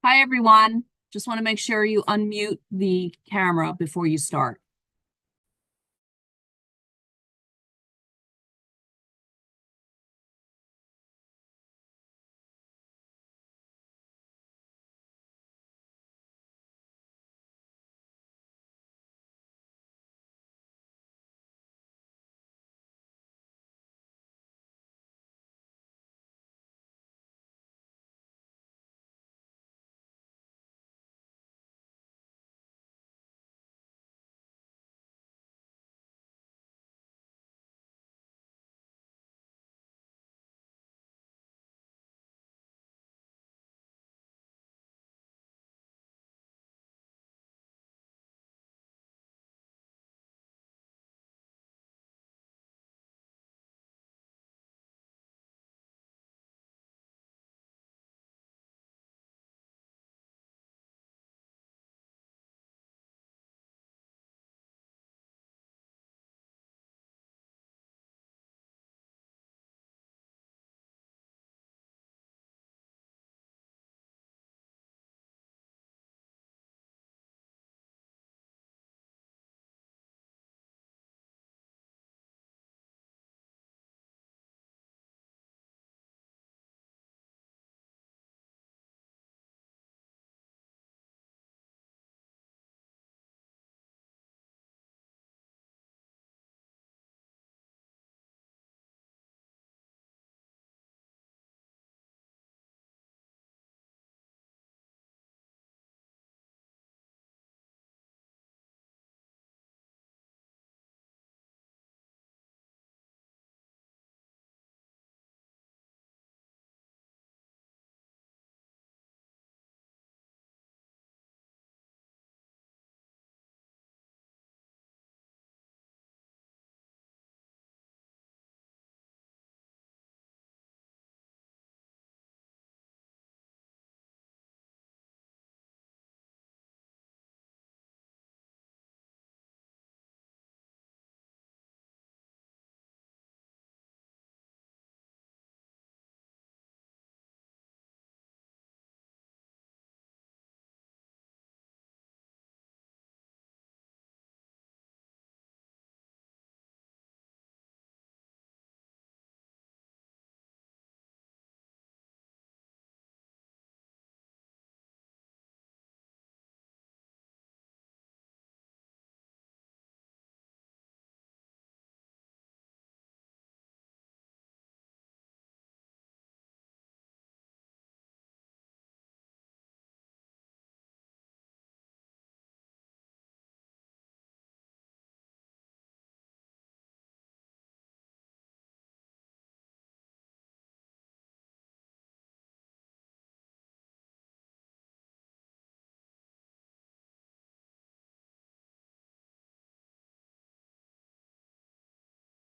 Hi, everyone. Just want to make sure you unmute the camera before you start.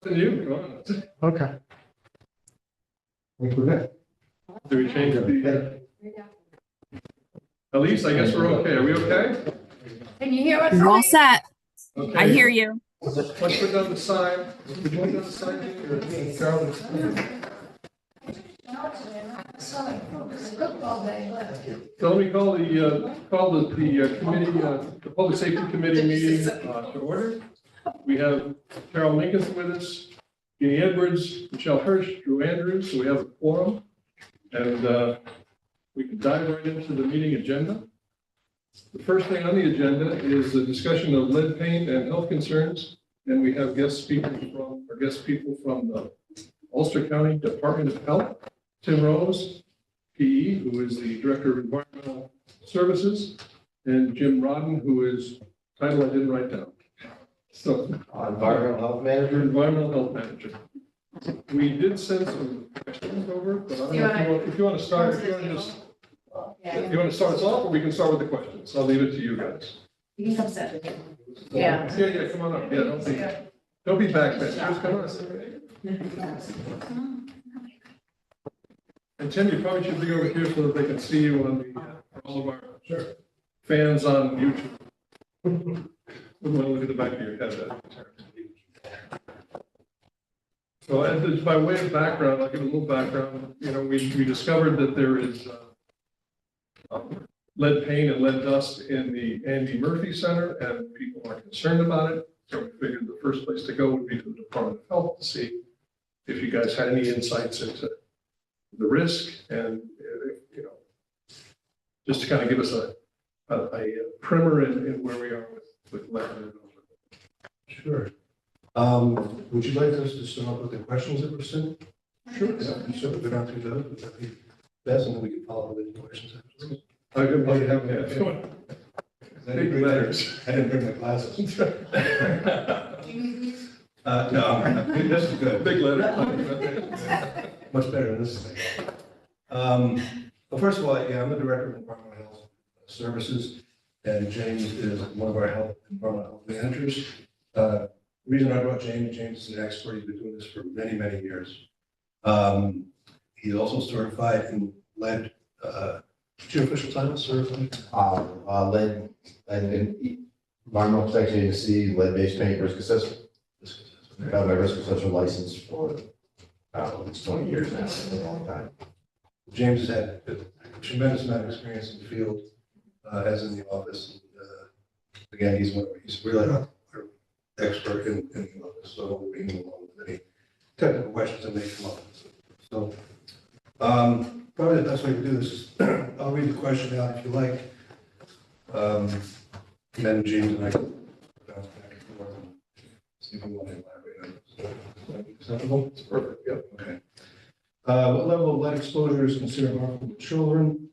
You, come on. Okay. Do we change it? Elise, I guess we're okay. Are we okay? Can you hear us? You're all set. Okay. I hear you. Let's put down the sign. Would you put down the sign? Carol? So let me call the committee, the Public Safety Committee meeting to order. We have Carol Lincoln with us, Jeannie Edwards, Michelle Hirsch, Drew Andrews, so we have a quorum. And we can dive right into the meeting agenda. The first thing on the agenda is a discussion of lead paint and health concerns. And we have guest people from the Ulster County Department of Health, Tim Rose, PE, who is the Director of Environmental Services, and Jim Rodden, who is title I didn't write down. So Environmental health manager. Environmental Health Manager. We did send some questions over, but I don't know if you want to start, if you want to start us off, or we can start with the questions. I'll leave it to you guys. You can come sit with him. Yeah, come on up. Yeah, don't be backbench. Just come on. And Tim, you probably should be over here so that they can see you on the, all of our fans on YouTube. Wouldn't want to look at the back of your head. So by way of background, I'll give a little background. You know, we discovered that there is lead paint and lead dust in the Andy Murphy Center, and people are concerned about it. So we figured the first place to go would be to the Department of Health to see if you guys had any insights into the risk and, just to kind of give us a primer in where we are with lead. Sure. Would you like us to start off with the questions that were sent? Sure. Yeah, you sort of go down through those, would that be best, and then we can follow with the questions afterwards? Oh, you have, big letters. I didn't bring my glasses. No, this is good. Big letter. Much better than this thing. Well, first of all, yeah, I'm the director of environmental health services, and James is one of our environmental health managers. The reason I brought James is an expert. He's been doing this for many, many years. He's also certified in lead. What's your official title, certified? Lead and environmental protection agency, lead-based paint risk assessment. I've had my risk assessment license for about 20 years now, it's a long time. James has had a tremendous amount of experience in the field, as in the office. Again, he's really our expert in the office, so we'll bring him along with any technical questions that may come up. So, probably the best way to do this is, I'll read the question out if you like. And then James and I can bounce back and forth and see if we want to elaborate on it. So, is that acceptable? It's perfect, yep. Okay. What level of lead exposure is considered harmful to children?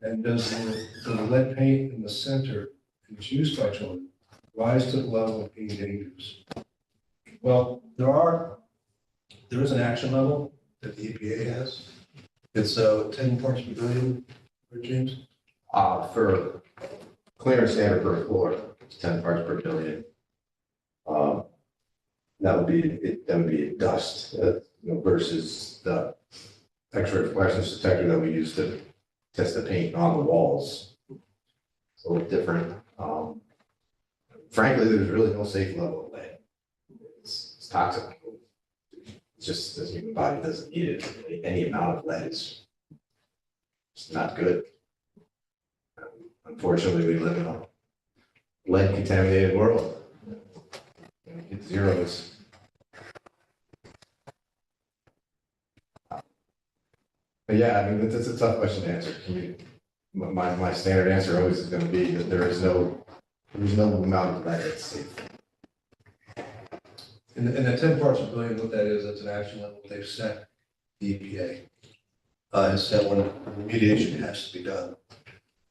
And does the lead paint in the center, if it's used by children, rise to the level of being dangerous? Well, there is an action level that the EPA has. It's 10 parts per billion, right, James? For clearance standard for a floor, it's 10 parts per billion. That would be dust, versus the X-ray fluorescence detector that we use to test the paint on the walls. It's a little different. Frankly, there's really no safe level of lead. It's toxic. It's just the human body doesn't need it. Any amount of lead is it's not good. Unfortunately, we live in a lead contaminated world. It's zeros. But yeah, I mean, it's a tough question to answer. My standard answer always is going to be that there's no amount of lead that's safe. And the 10 parts per billion, what that is, that's an action level they've set, the EPA. Has said when remediation has to be done.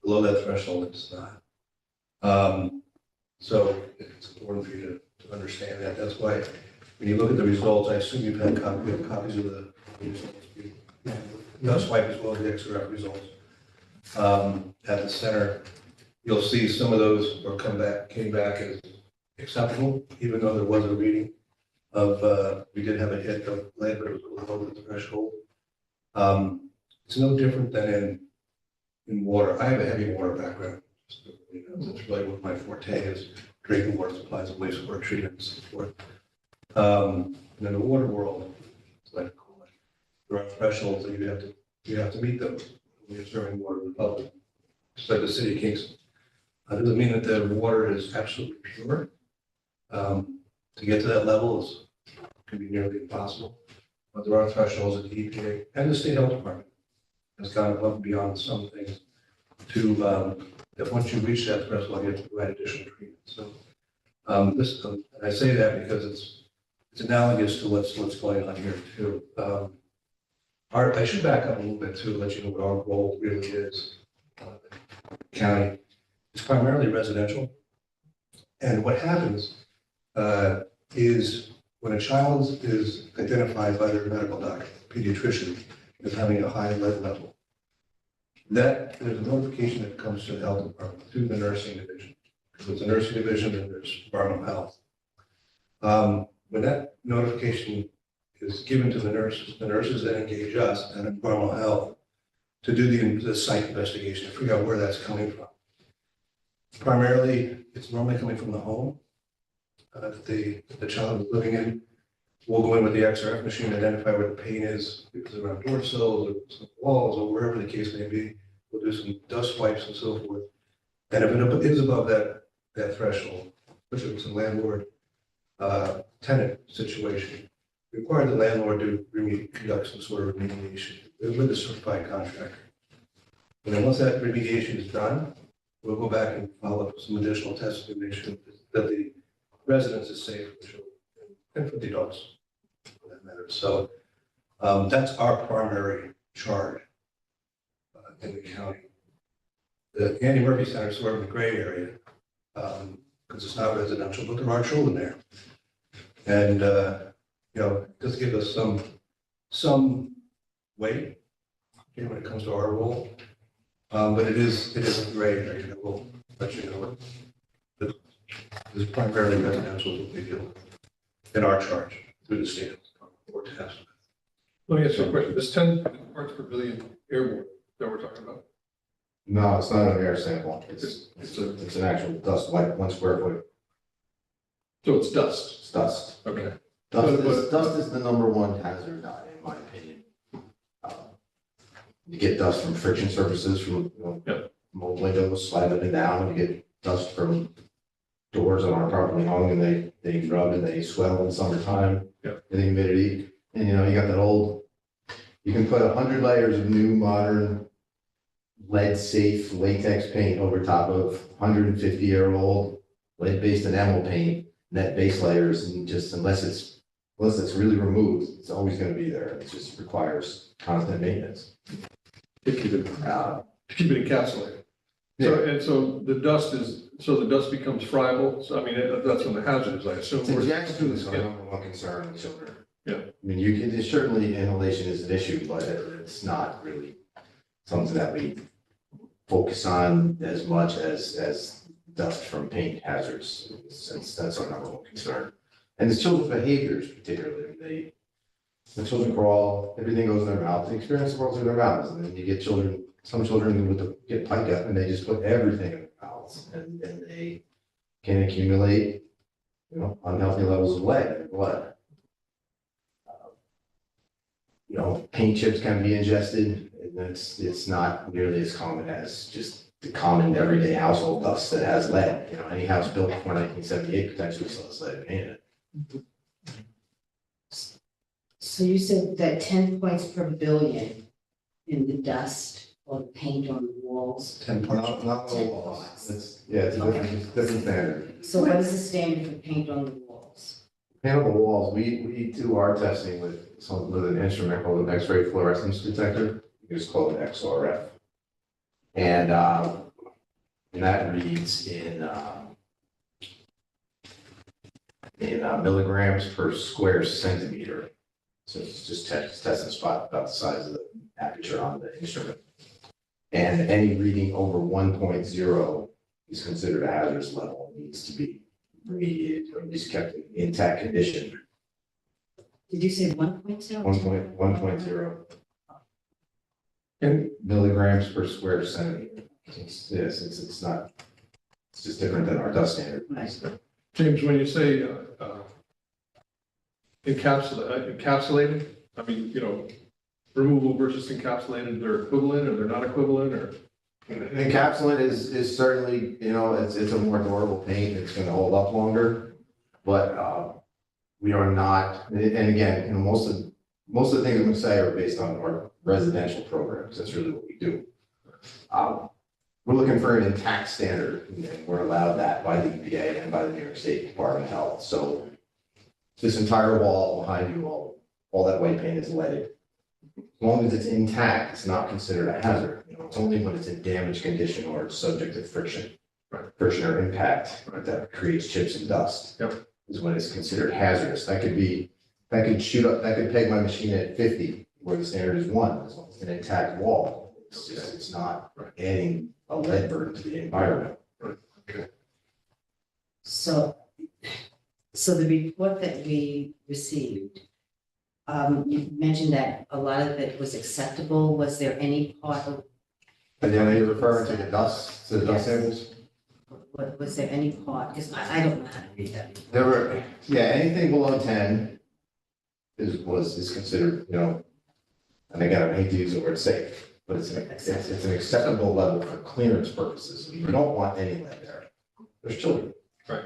Below that threshold, it's not. So it's important for you to understand that. That's why when you look at the results, I assume you've had copies of the results. Dust wipe as well as the XRF results. At the center, you'll see some of those came back as acceptable, even though there was a reading of, we did have a hit of lead, but it was below the threshold. It's no different than in water. I have a heavy water background. That's really what my forte is, drinking water supplies and wastewater treatment and so forth. And in the water world, like I call it, there are thresholds that you have to meet them when you're serving water to the public. Just like the city of Kingston. Doesn't mean that the water is absolutely pure. To get to that level can be nearly impossible. But there are thresholds at the EPA and the state health department has gone above and beyond some things to that once you reach that threshold, you have to provide additional treatment. So and I say that because it's analogous to what's going on here too. I should back up a little bit too, let you know what our role really is. County, it's primarily residential, and what happens is when a child is identified by their medical doctor, pediatrician, as having a high lead level, that there's a notification that comes to the health department through the nursing division. Because it's a nursing division and there's environmental health. When that notification is given to the nurses then engage us and environmental health to do the site investigation to figure out where that's coming from. Primarily, it's normally coming from the home that the child is living in. We'll go in with the XRF machine, identify where the pain is, if it's around door sills or walls or wherever the case may be. we'll do some dust wipes and so forth. And if it is above that threshold, which is a landlord, tenant situation, require the landlord to conduct some sort of remediation with a certified contractor. And then once that remediation is done, we'll go back and follow up some additional tests to make sure that the residence is safe for children and for the adults, for that matter. So that's our primary charge in the county. The Andy Murphy Center is sort of in the gray area because it's not residential, but there are children there. And, it does give us some weight when it comes to our role. But it is a gray area that will let you know that this is primarily residential that we deal with in our charge through the state or task. Let me ask you a question. This 10 parts per billion airborne that we're talking about, No, it's not an air sample. It's It's an actual dust, like 1 square foot. so it's dust. It's dust. Okay. Dust is the number one hazard, in my opinion. You get dust from friction surfaces, from, Yeah. from old windows, slide up and down, you get dust from doors that aren't properly hung, and they rub and they swell in summertime. Yeah. The humidity, and you got that old, you can put 100 layers of new, modern, lead-safe latex paint over top of 150-year-old lead-based enamel paint, net base layers, and just unless it's really removed, it's always gonna be there. It just requires constant maintenance. To keep it encapsulated. Yeah. So the dust becomes friable. So I mean, that's when the hazard is, I assume. It's Or- injection is our number one concern with children. Yeah. I mean, certainly inhalation is an issue, but it's not really something that we focus on as much as dust from paint hazards, since that's our number one concern. And the children's behaviors particularly, the children crawl, everything goes in their mouth, the experience world through their mouths, and then you get some children get pica and they just put everything in their mouths, and they can accumulate, unhealthy levels of lead in blood. Paint chips can be ingested, and it's not nearly as common as just the common everyday household dust that has lead. Any house built before 1978 potentially still has lead in it. So you said that 10 parts per billion in the dust or the paint on the walls. 10 parts. Not the 10 walls. parts. It's a different standard. So what is the standard for paint on the walls? Paint on the walls, we do our testing with an instrument called an X-ray fluorescence detector. It's called an XRF. And that reads in milligrams per square centimeter. So it's just testing a spot about the size of the aperture on the instrument. And any reading over 1.0 is considered a hazardous level, and needs to be remediated or at least kept in intact condition. Did you say 1.0? 1.0 And milligrams per square centimeter. It's not, it's just different than our dust standard. James, when you say encapsulated, I mean, removal versus encapsulated, they're equivalent or they're not equivalent, or? Encapsulant is certainly, it's a more durable paint, it's gonna hold up longer, but we are not, and again, most of the things I'm gonna say are based on our residential programs, that's really what we do. We're looking for an intact standard, and we're allowed that by the EPA and by the New York State Department of Health, so this entire wall behind you, all that white paint is leaded. As long as it's intact, it's not considered a hazard. It's only when it's in damaged condition or it's subject to friction. Right. Friction or impact that creates chips and dust. Yep. Is when it's considered hazardous. That could peg my machine at 50, where the standard is 1, as long as it's an intact wall. It's not adding a lead burden to the environment. So the report that we received, you mentioned that a lot of it was acceptable. Was there any part of, And then you're referring to the dust Yes. samples? was there any part, because I don't know how to read that. There were, anything below 10 is considered, and again, I hate to use the word safe, but it's an acceptable level for clearance purposes. You don't want any lead there. There's children. Right.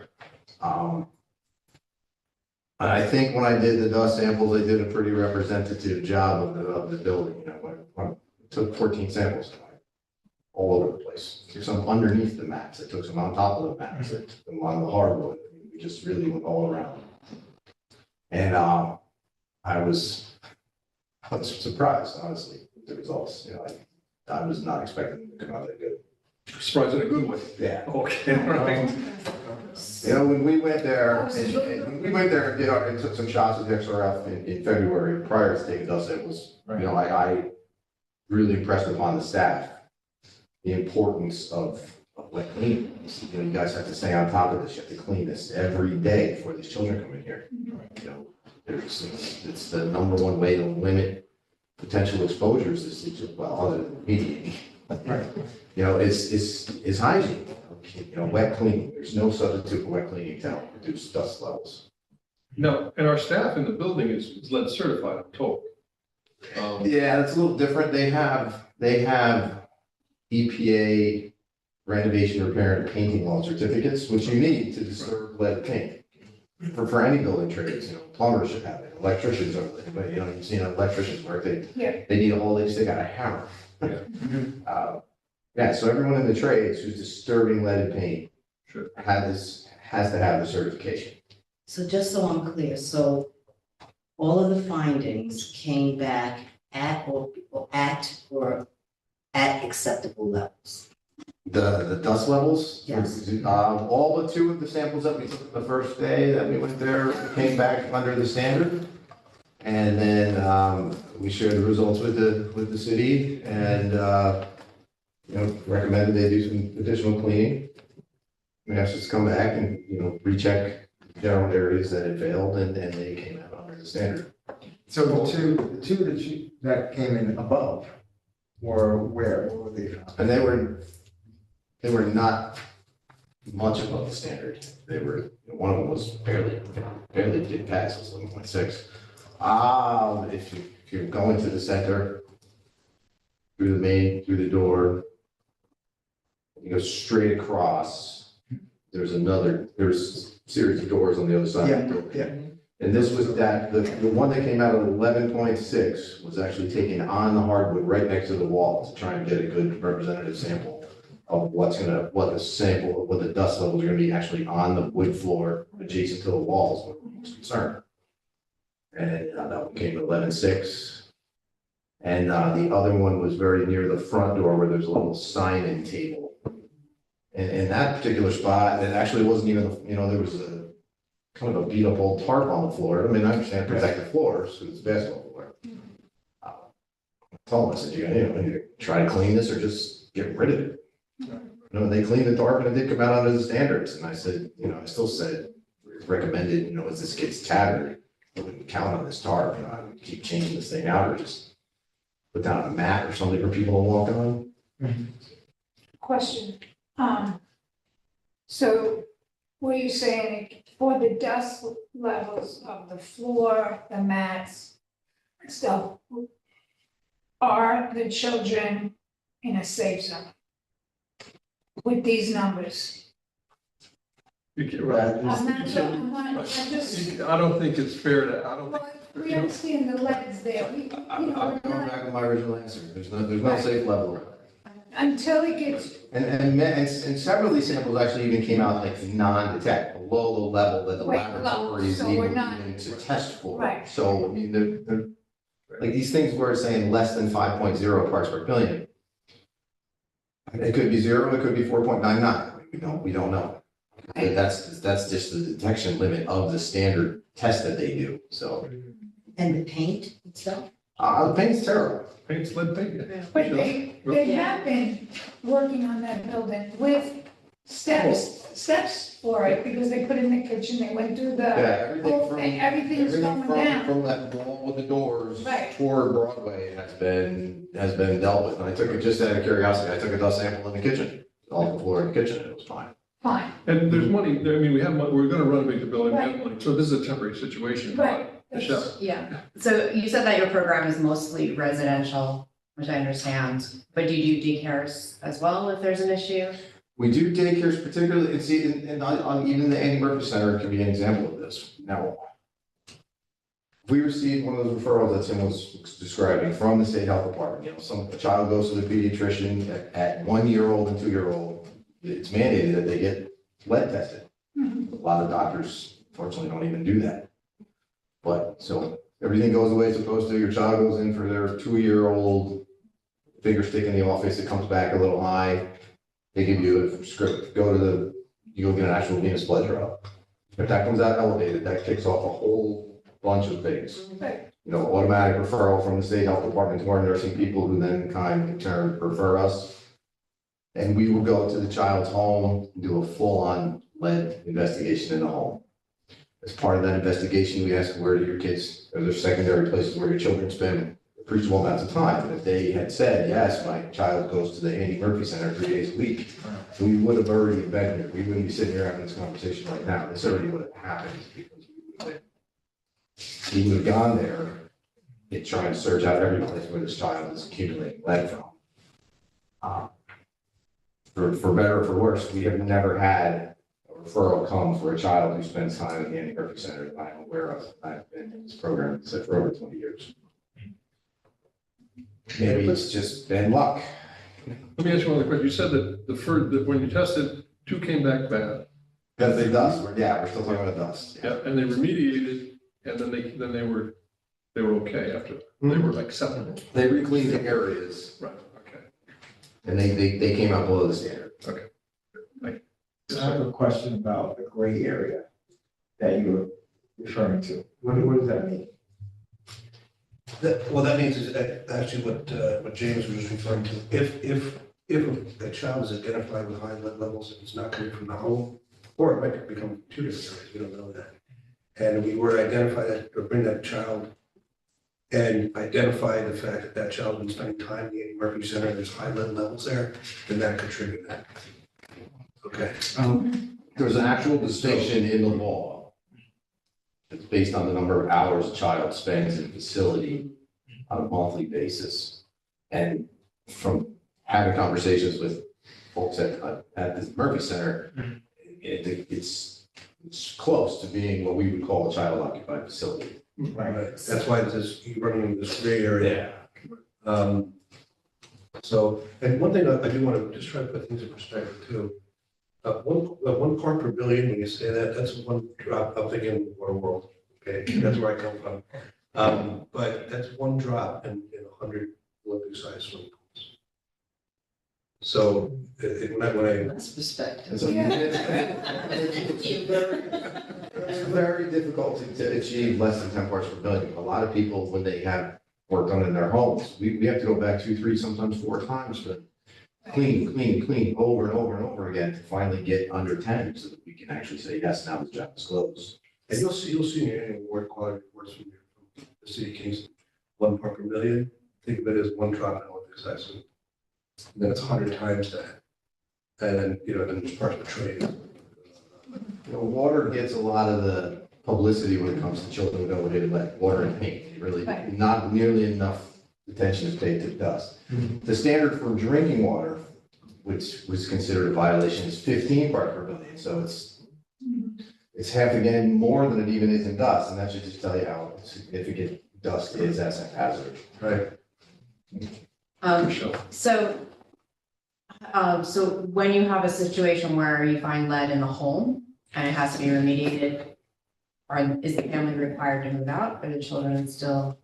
And I think when I did the dust samples, I did a pretty representative job of the building, you know, I took 14 samples. All over the place. Took some underneath the mats, I took some on top of the mats, I took them on the hardwood, we just really went all around. And I was surprised, honestly, with the results, you know, I was not expecting them to come out that good. Surprised in a good way. Yeah. Okay, right. You know, when we went there, and did and took some shots with the XRF in February, prior to taking dust samples, you know, I really impressed upon the staff the importance of wet cleaning. You know, you guys have to stay on top of this, you have to clean this every day before these children come in here. You know, it's the number one way to limit potential exposures is, well, other than mediating. Right. You know, it's hygiene, you know, wet cleaning, there's no substitute for wet cleaning to help reduce dust levels. No, and our staff in the building is lead certified, I'm told. Yeah, that's a little different, they have EPA renovation, repair, and painting law certificates, which you need to disturb lead paint. For any building trades, you know, plumbers should have it, electricians are, but you know, you've seen electricians work, they need a whole, they got a hammer. Yeah, so everyone in the trades who's disturbing leaded paint Sure. has to have the certification. So just so I'm clear, so all of the findings came back at acceptable levels. The dust levels? Yes. All but two of the samples that we took the first day that we went there came back under the standard. And then, we shared the results with the city and, you know, recommended they do some additional cleaning. We asked us to come back and, you know, recheck general areas that had failed and they came out under the standard. So the two that came in above were where? What were they from? And they were not much above the standard. They were, one of them was barely did pass, it was 11.6. If you're going to the center, through the door, you go straight across, there's a series of doors on the other side of the building. Yeah. And this was the one that came out at 11.6 was actually taken on the hardwood right next to the wall to try and get a good representative sample of what the dust levels are gonna be actually on the wood floor adjacent to the walls, what we're most concerned. And that one came at 11.6. And the other one was very near the front door where there's a little sign-in table. And in that particular spot, it actually wasn't even, you know, there was a kind of a beat up old tarp on the floor. I mean, I understand protect the floors, because it's basketball floor. I told them, I said, you know, you try to clean this or just get rid of it. You know, they cleaned the tarp and it did come out under the standards. And I said, you know, I still said, recommended, you know, as this gets tattered, I wouldn't count on this tarp, you know, I would keep changing this thing out or just put down a mat or something for people to walk on. Question, so were you saying for the dust levels of the floor, the mats, stuff, are the children in a safe zone with these numbers? You can't, right. I'm just, I don't think it's fair to, well, we understand the legs there, I'm going back to my original answer. There's no safe level. until it gets, And several of these samples actually even came out like non-detect, below the level that the Right, laboratory is so we're able not- even to test for. Right. So, I mean, they're, like these things were saying less than 5.0 parts per billion. It could be 0, it could be 4.99, we don't know. But that's just the detection limit of the standard test that they do, so. And the paint itself? The paint's terrible. Paint's lead paint. Yeah. but they have been working on that building with steps for it, because they put in the kitchen, they went through Yeah, the whole thing, everything's going down. From that wall with the doors Right. toward Broadway has been dealt with. And I took it just out of curiosity, I took a dust sample in the kitchen, off the floor in the kitchen, and it was fine. Fine, And there's money, I mean, we have, we're gonna renovate the building, we have Right. money, so this is a temporary situation. right. Michelle? Yeah, so you said that your program is mostly residential. which I understand, but do you do daycares as well if there's an issue? We do daycares particularly, and see, and on even the Andy Murphy Center can be an example of this. Now, if we receive one of those referrals that Tim was describing from the state health department, you know, a child goes to the pediatrician at 1 year old and 2 year old, it's mandated that they get lead tested. A lot of doctors fortunately don't even do that. But, so everything goes the way it's supposed to, your child goes in for their 2 year old finger stick in the office, it comes back a little high. They give you a script, you go get an actual venous blood draw. If that comes out elevated, that kicks off a whole bunch of things. You know, automatic referral from the state health department to our nursing people who then kind of in turn refer us. And we will go to the child's home, and do a full-on lead investigation in the home. As part of that investigation, we ask, where do your kids, are there secondary places where your children spend appreciable amounts of time? And if they had said, yes, my child goes to the Andy Murphy Center 3 days a week, we would have already been here. We wouldn't be sitting here having this conversation right now. This already would have happened because we would have gone there and trying to search out every place where this child is accumulating lead from. For better or for worse, we have never had a referral come for a child who spends time at the Andy Murphy Center that I'm aware of. I've been in this program for over 20 years. Maybe it's just bad luck. Let me ask you one other question. You said that that when you tested, 2 came back bad. Because they dust, we're still talking about dust. Yeah, and they remediated, and then they were okay after, they were acceptable. They re-cleaned the areas Right, okay. and they came out below the standard. I have a question about the gray area that you were referring to. What does that mean? That means is actually what James was referring to. If a child is identified with high lead levels, and it's not coming from the home, or it might become from 2 different areas, we don't know that. And we were to identify that, or bring that child and identify the fact that that child has been spending time in the Andy Murphy Center, and there's high lead levels there, then that could trigger that. Okay. There's an actual distinction in the law. It's based on the number of hours a child spends in a facility on a monthly basis. And from having conversations with folks at the Murphy Center, it's close to being what we would call a child occupied facility. Right. That's why you're running into this gray area. So, and one thing I do want to just try to put things in perspective too. One part per billion, when you say that, that's one drop up again in the water world. Okay, that's where I come from. But that's one drop in 100 Olympic-sized swimming pools. So when I That's perspective. It's very difficult to achieve less than 10 parts per billion. A lot of people, when they have work done in their homes, we have to go back 2, 3, sometimes 4 times to clean over and over and over again to finally get under 10 so that we can actually say, yes, now the job is closed. And you'll see in your annual water quality reports from the city of Kingston, 1 part per million. Think of it as one drop in Olympic size. And then it's 100 times that. And then, then there's parts per trillion. Water gets a lot of the publicity when it comes to children with elevated lead, water and paint. Really, Right. not nearly enough attention is paid to dust. The standard for drinking water, which was considered a violation, is 15 parts per billion. So it's half again more than it even is in dust, and that should just tell you how significant dust is as a hazard. Right. Michelle. So when you have a situation where you find lead in a home and it has to be remediated, is the family required to move out? Are the children still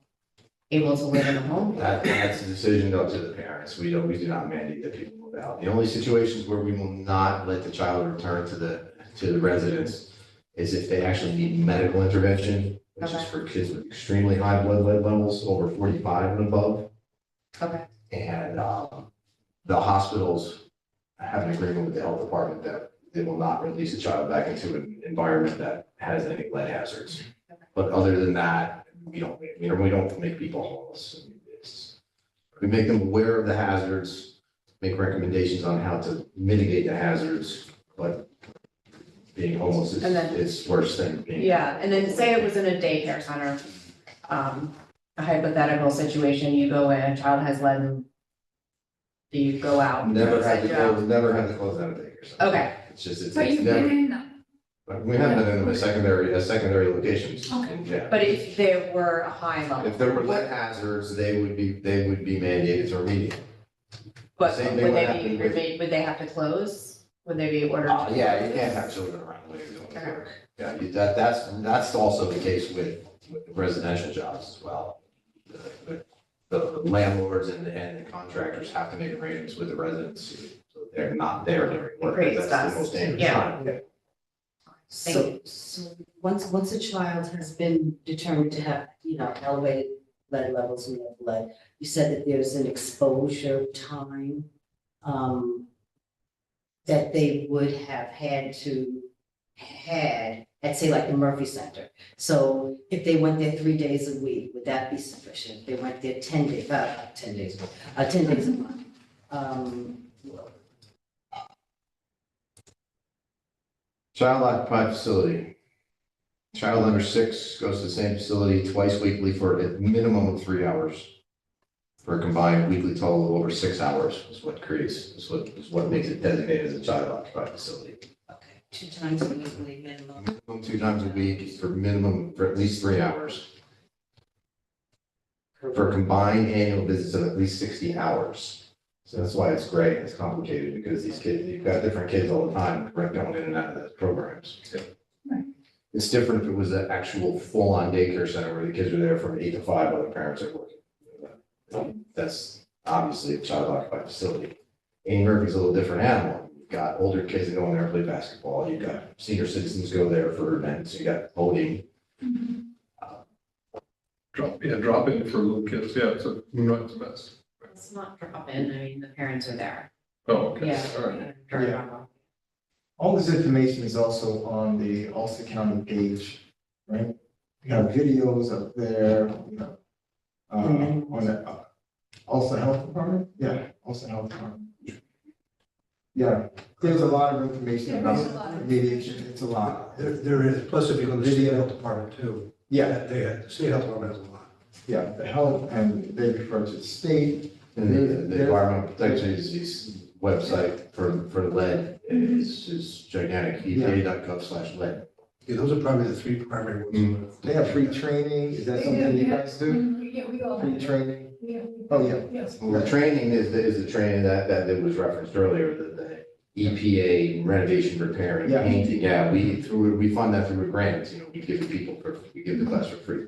able to live in the home? That's a decision up to the parents. We do not mandate that people move out. The only situations where we will not let the child return to the residence is if they actually need medical intervention, which is Okay. for kids with extremely high blood lead levels, over 45 and above. Okay, And the hospitals have an agreement with the health department that they will not release a child back into an environment that has any lead hazards. But other than that, we don't make people homeless. We make them aware of the hazards, make recommendations on how to mitigate the hazards, but being homeless And then- is worse than being. yeah, and then say it was in a daycare center. a hypothetical situation, you go in, a child has lead, and do you go out? Never had to Set you out? close, never had to close out a daycare center. Okay, It's just, it's But it's you've been never, in them. we haven't been in the secondary locations. Okay. Yeah. but if there were a high level. If there were lead hazards, they would be mandated to remediate. But Same would thing would they happen be, with- would they have to close? Would they be ordered? to Yeah, you close? can't have children around when you're doing the work. Yeah, that's also the case with residential jobs as well. The landlords and the contractors have to make arrangements with the residents, so they're not there during work. Creates That's the most dust. dangerous Yeah. time. So once a child has been determined to have, elevated lead levels in their blood, you said that there's an exposure time that they would have had at, say, like the Murphy Center. So if they went there 3 days a week, would that be sufficient? If they went there 10 days, 10 days a month. Child occupied facility. Child under 6 goes to the same facility twice weekly for a minimum of 3 hours. For a combined weekly total of over 6 hours is what makes it designated as a child occupied facility. Okay, 2 times a week, minimum. Minimum 2 times a week for at least 3 hours. For combined annual visits of at least 60 hours. So that's why it's great, it's complicated, because these kids, you've got different kids all the time, going in and out of those programs. It's different if it was an actual full-on daycare center where the kids are there from 8 to 5 while the parents are working. That's obviously a child occupied facility. Annie Murphy's a little different animal. You've got older kids that go in there and play basketball, you've got senior citizens go there for events, you got voting. Drop in for little kids, yeah, it's a mess. It's not drop-in, I mean, the parents are there. Oh, okay, Yeah. all right. During Yeah. drop-off. All this information is also on the Ulster County page, right? We have videos up there, on the Ulster Health Department, yeah, Ulster Health Department. Yeah, there's a lot of information There is a lot about of mediation, it's a lot. There is, plus if you go to the state health department too, Yeah, the state health department has a lot. yeah, the health, and they refer to the state. And the Environmental Protection Agency's website for lead is gigantic, epa.gov/lead. Yeah, those are probably the 3 primary ones. They have free training, is that something you guys do? Yeah, we all. Free training? Yeah. Oh, yeah. Yes. Well, the training is the training that was referenced earlier, the EPA renovation, repair and Yeah. painting. Yeah, we fund that through a grant, we give we give the class for free.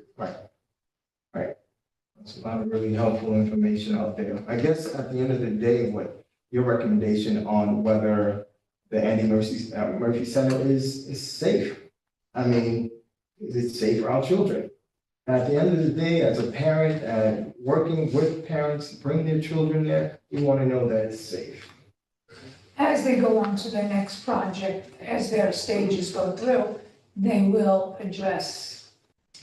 There's a lot of really helpful information out there. I guess at the end of the day, what your recommendation on whether the Andy Murphy Center is safe? I mean, is it safe for our children? At the end of the day, as a parent and working with parents, bring their children there, we want to know that it's safe. As they go on to their next project, as their stages go through, they will address.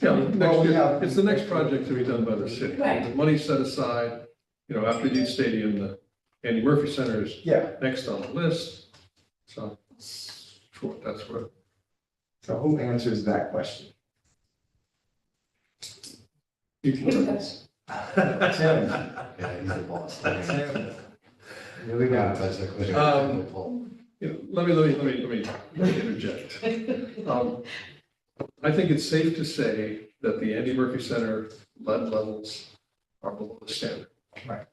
Yeah, Well, next we year, have- it's the next project to be done by the city. Right. The money set aside, after the stadium, the Andy Murphy Center is Yeah, next on the list. So, sure, that's what, so who answers that question? you He can, does. Tim. Yeah, he's the boss. Tim. Really got to touch that question. let me interject. I think it's safe to say that the Andy Murphy Center lead levels are below the standard. Right.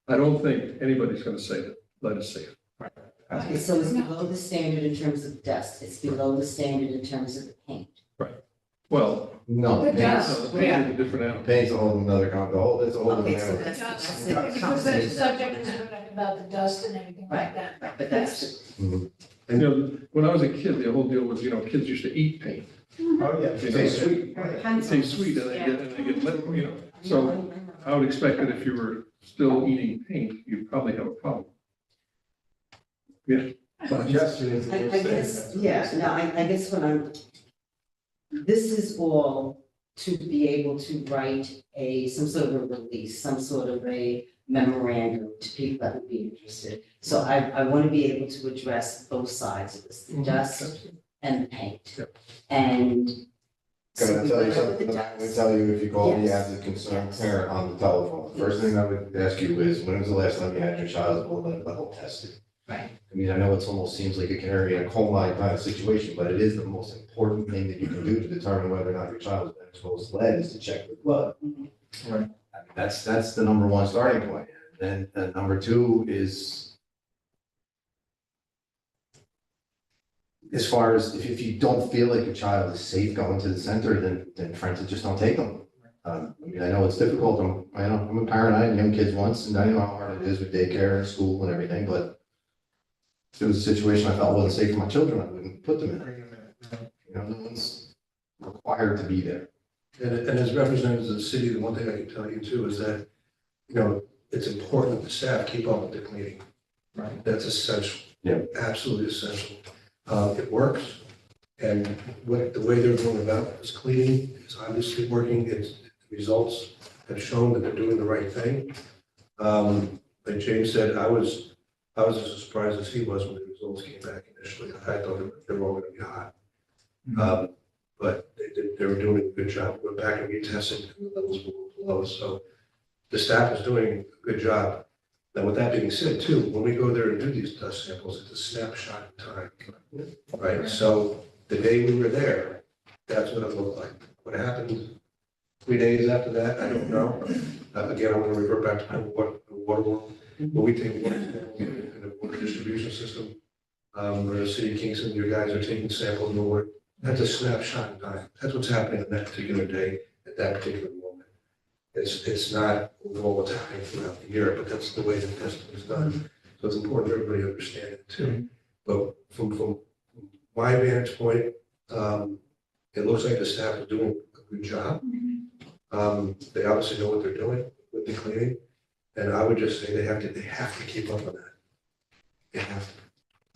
I don't think anybody's gonna say that lead is safe. Okay, so it's below the standard in terms of dust, it's below the standard in terms of the paint. Well, No, The paint's, dust. paint is a different animal. paint's a whole nother, it's a whole Okay, other so animal. that's Because the the conversation. subject is about the dust and everything like that. Right, but that's, When I was a kid, the whole deal was, kids used to eat paint. Oh, yeah. It tastes sweet. It tastes sweet and they get lit, So I would expect that if you were still eating paint, you'd probably have a problem. Yeah. Suggestion is. I guess, yeah, no, I guess this is all to be able to write some sort of a release, some sort of a memorandum to people that would be interested. So I want to be able to address both sides of this, the dust and the paint. Yep. And Can I we tell you went over something the that I would dust. tell you if you called me Yes. as a concerned Yes. parent on the telephone? The first thing I would ask you is, when was the last time you had your child's blood level tested? Right. I mean, I know it's almost seems like a canary in a coal mine kind of situation, but it is the most important thing that you can do to determine whether or not your child has been exposed to lead is to check the blood. Right. I mean, that's the number one starting point. Then, number two is, as far as if you don't feel like your child is safe going to the center, then frankly, just don't take them. I mean, I know it's difficult. I'm a parent. I had young kids once, and I know how hard it is with daycare and school and everything, but if it was a situation I felt wasn't safe for my children, I wouldn't put them in it. You know, no one's required to be there. And as representatives of the city, the one thing I can tell you too is that, you know, it's important that the staff keep up with the cleaning. Right. That's essential. Yeah. Absolutely essential. It works. And the way they're going about this cleaning is obviously working. The results have shown that they're doing the right thing. Like James said, I was as surprised as he was when the results came back initially. I thought they were all going to be hot. But they were doing a good job. We went back and retested, and the levels were low. So the staff is doing a good job. Now, with that being said, too, when we go there and do these dust samples, it's a snapshot in time, right? So the day we were there, that's what it looked like. What happened 3 days after that, I don't know. Again, I'm going to revert back to the water world. But we take water samples in the water distribution system. The city of Kingston, your guys are taking samples of the water. That's a snapshot in time. That's what's happening on that particular day, at that particular moment. It's not all what's happening throughout the year, but that's the way the testing is done. So it's important for everybody to understand it too. But from my vantage point, it looks like the staff is doing a good job. They obviously know what they're doing with the cleaning. And I would just say they have to keep up on that. They have to.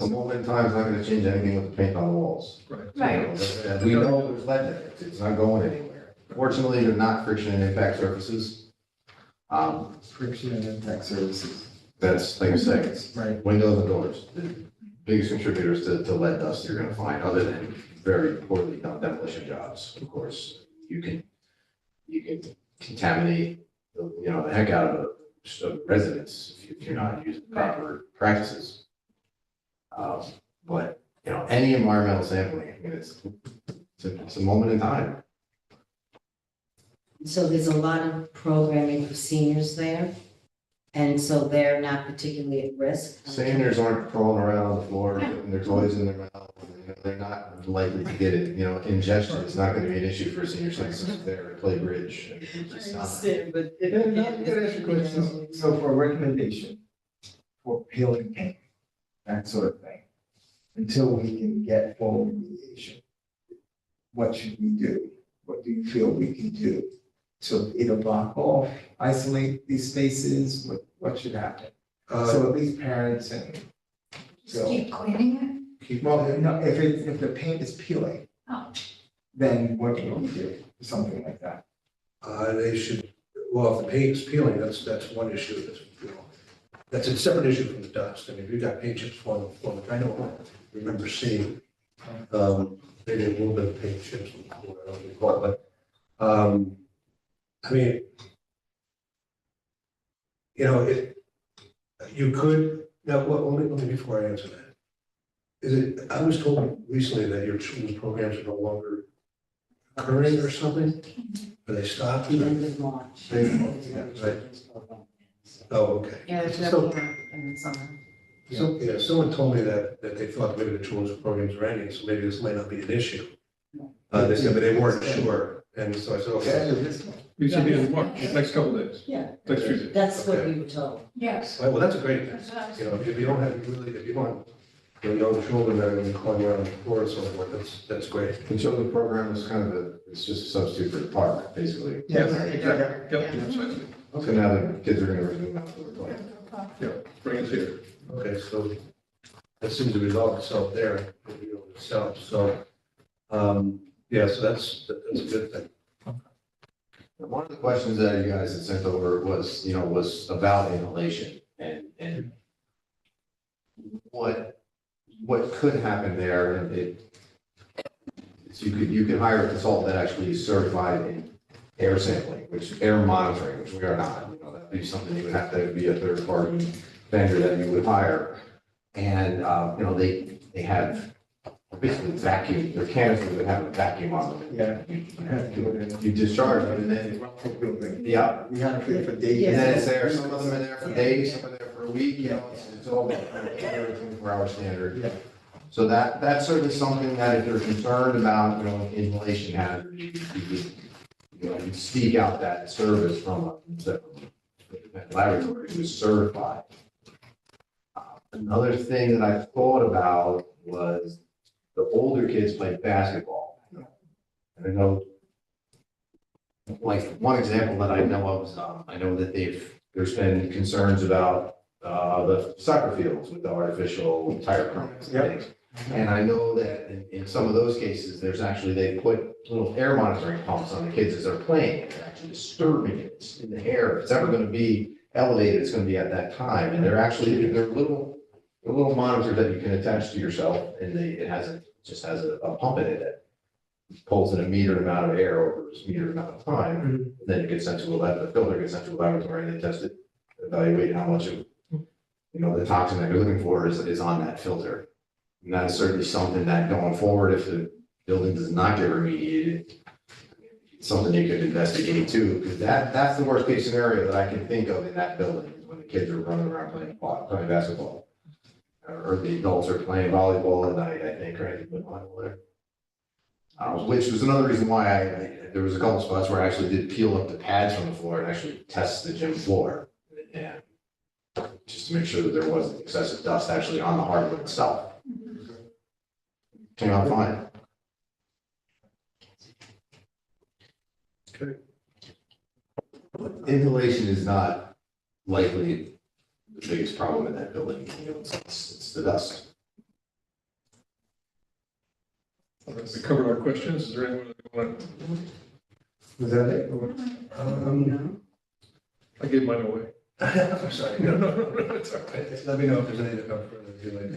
A moment in time is not gonna change anything with the paint on the walls. Right. And we know there's lead there, it's not going anywhere. Fortunately, they're not friction and impact surfaces. Friction and impact services. That's, like I say, it's Right. windows and doors, the biggest contributors to lead dust you're gonna find, other than very poorly done demolition jobs, of course. You can contaminate, the heck out of a residence if you're not using proper practices. But, any environmental sampling, I mean, it's a moment in time. So there's a lot of programming for seniors there, and so they're not particularly at risk. Seniors aren't crawling around on the floor, putting their toys in their mouth, they're not likely to get it, ingestion is not gonna be an issue for senior citizens there to play bridge. I mean, it's just not. But Can I ask you a question? So for a recommendation for peeling paint, that sort of thing, until we can get full remediation, what should we do? What do you feel we can do? So it'll block off, isolate these spaces, what should happen? So at least parents and. Just keep cleaning Well, no, if the paint is peeling, Oh. then what do we do? Something like that. They should, well, if the paint is peeling, that's one issue. That's a separate issue from the dust. I mean, if you've got paint chips falling on the floor, which I don't remember seeing, maybe a little bit of paint chips on the floor, I don't recall, but, I mean, you could, now, let me before I answer that. I was told recently that your children's programs are no longer occurring or something, or they stopped? The end of March. Right. Oh, okay. Yeah, there's So- definitely in the summer. So, someone told me that they thought maybe the children's programs were ending, so maybe this might not be an issue. They said, but they weren't sure, and so I said, okay. We should be in March, next couple days, Yeah, next Tuesday. that's what we were told. Yes. Well, that's a great thing, if you don't have, if you want, young children that are going to climb around the floor and so forth, that's great. The children's program is it's just a substitute for the park, basically. Yeah, Yep, precisely. So now the kids are gonna resume outdoor play. Yeah, bring us here. Okay, so that seems to resolve itself there, itself, so, yeah, so that's a good thing. One of the questions that you guys had sent over was, was about inhalation and what could happen there, and So you could hire a consultant that actually is certified in air sampling, which air monitoring, which we are not. You know, that'd be something you would have to be a third party vendor that you would hire. And, you know, they have basically vacuum, their canisters would have a vacuum on them. Yeah. You discharge them and then, yeah. We had it for days. And then it's there, some of them are there for days, some are there for a week, you know, it's all about 24-hour standard. Yeah. So that's certainly something that if you're concerned about, you know, inhalation hazard, you seek out that service from a laboratory who is certified. Another thing that I thought about was the older kids play basketball. And I know, like, one example that I know of is, I know that there's been concerns about the soccer fields with the artificial tire permits and things. And I know that in some of those cases, they put little air monitoring pumps on the kids as they're playing, and they're actually disturbing it. It's in the air. If it's ever gonna be elevated, it's gonna be at that time. And they're little monitors that you can attach to yourself, and it just has a pump in it that pulls in a metered amount of air over a metered amount of time. And then it gets sent to the filter gets sent to a laboratory, and they test it, evaluate how much of, the toxin that you're looking for is on that filter. And that's certainly something that going forward, if the building does not get remediated, it's something you could investigate too, because that's the worst case scenario that I can think of in that building, is when the kids are running around playing basketball. Or the adults are playing volleyball at night, I think, right? Which was another reason why there was a couple spots where I actually did peel up the pads from the floor and actually test the gym floor. And just to make sure that there wasn't excessive dust actually on the hardwood itself. Came out fine. Okay. Inhalation is not likely the biggest problem in that building. It's the dust. All right, we covered our questions. Is there anyone that want to? Was that it? I gave mine away. I'm sorry. No, it's all right. Let me know if there's any that come further, if you like.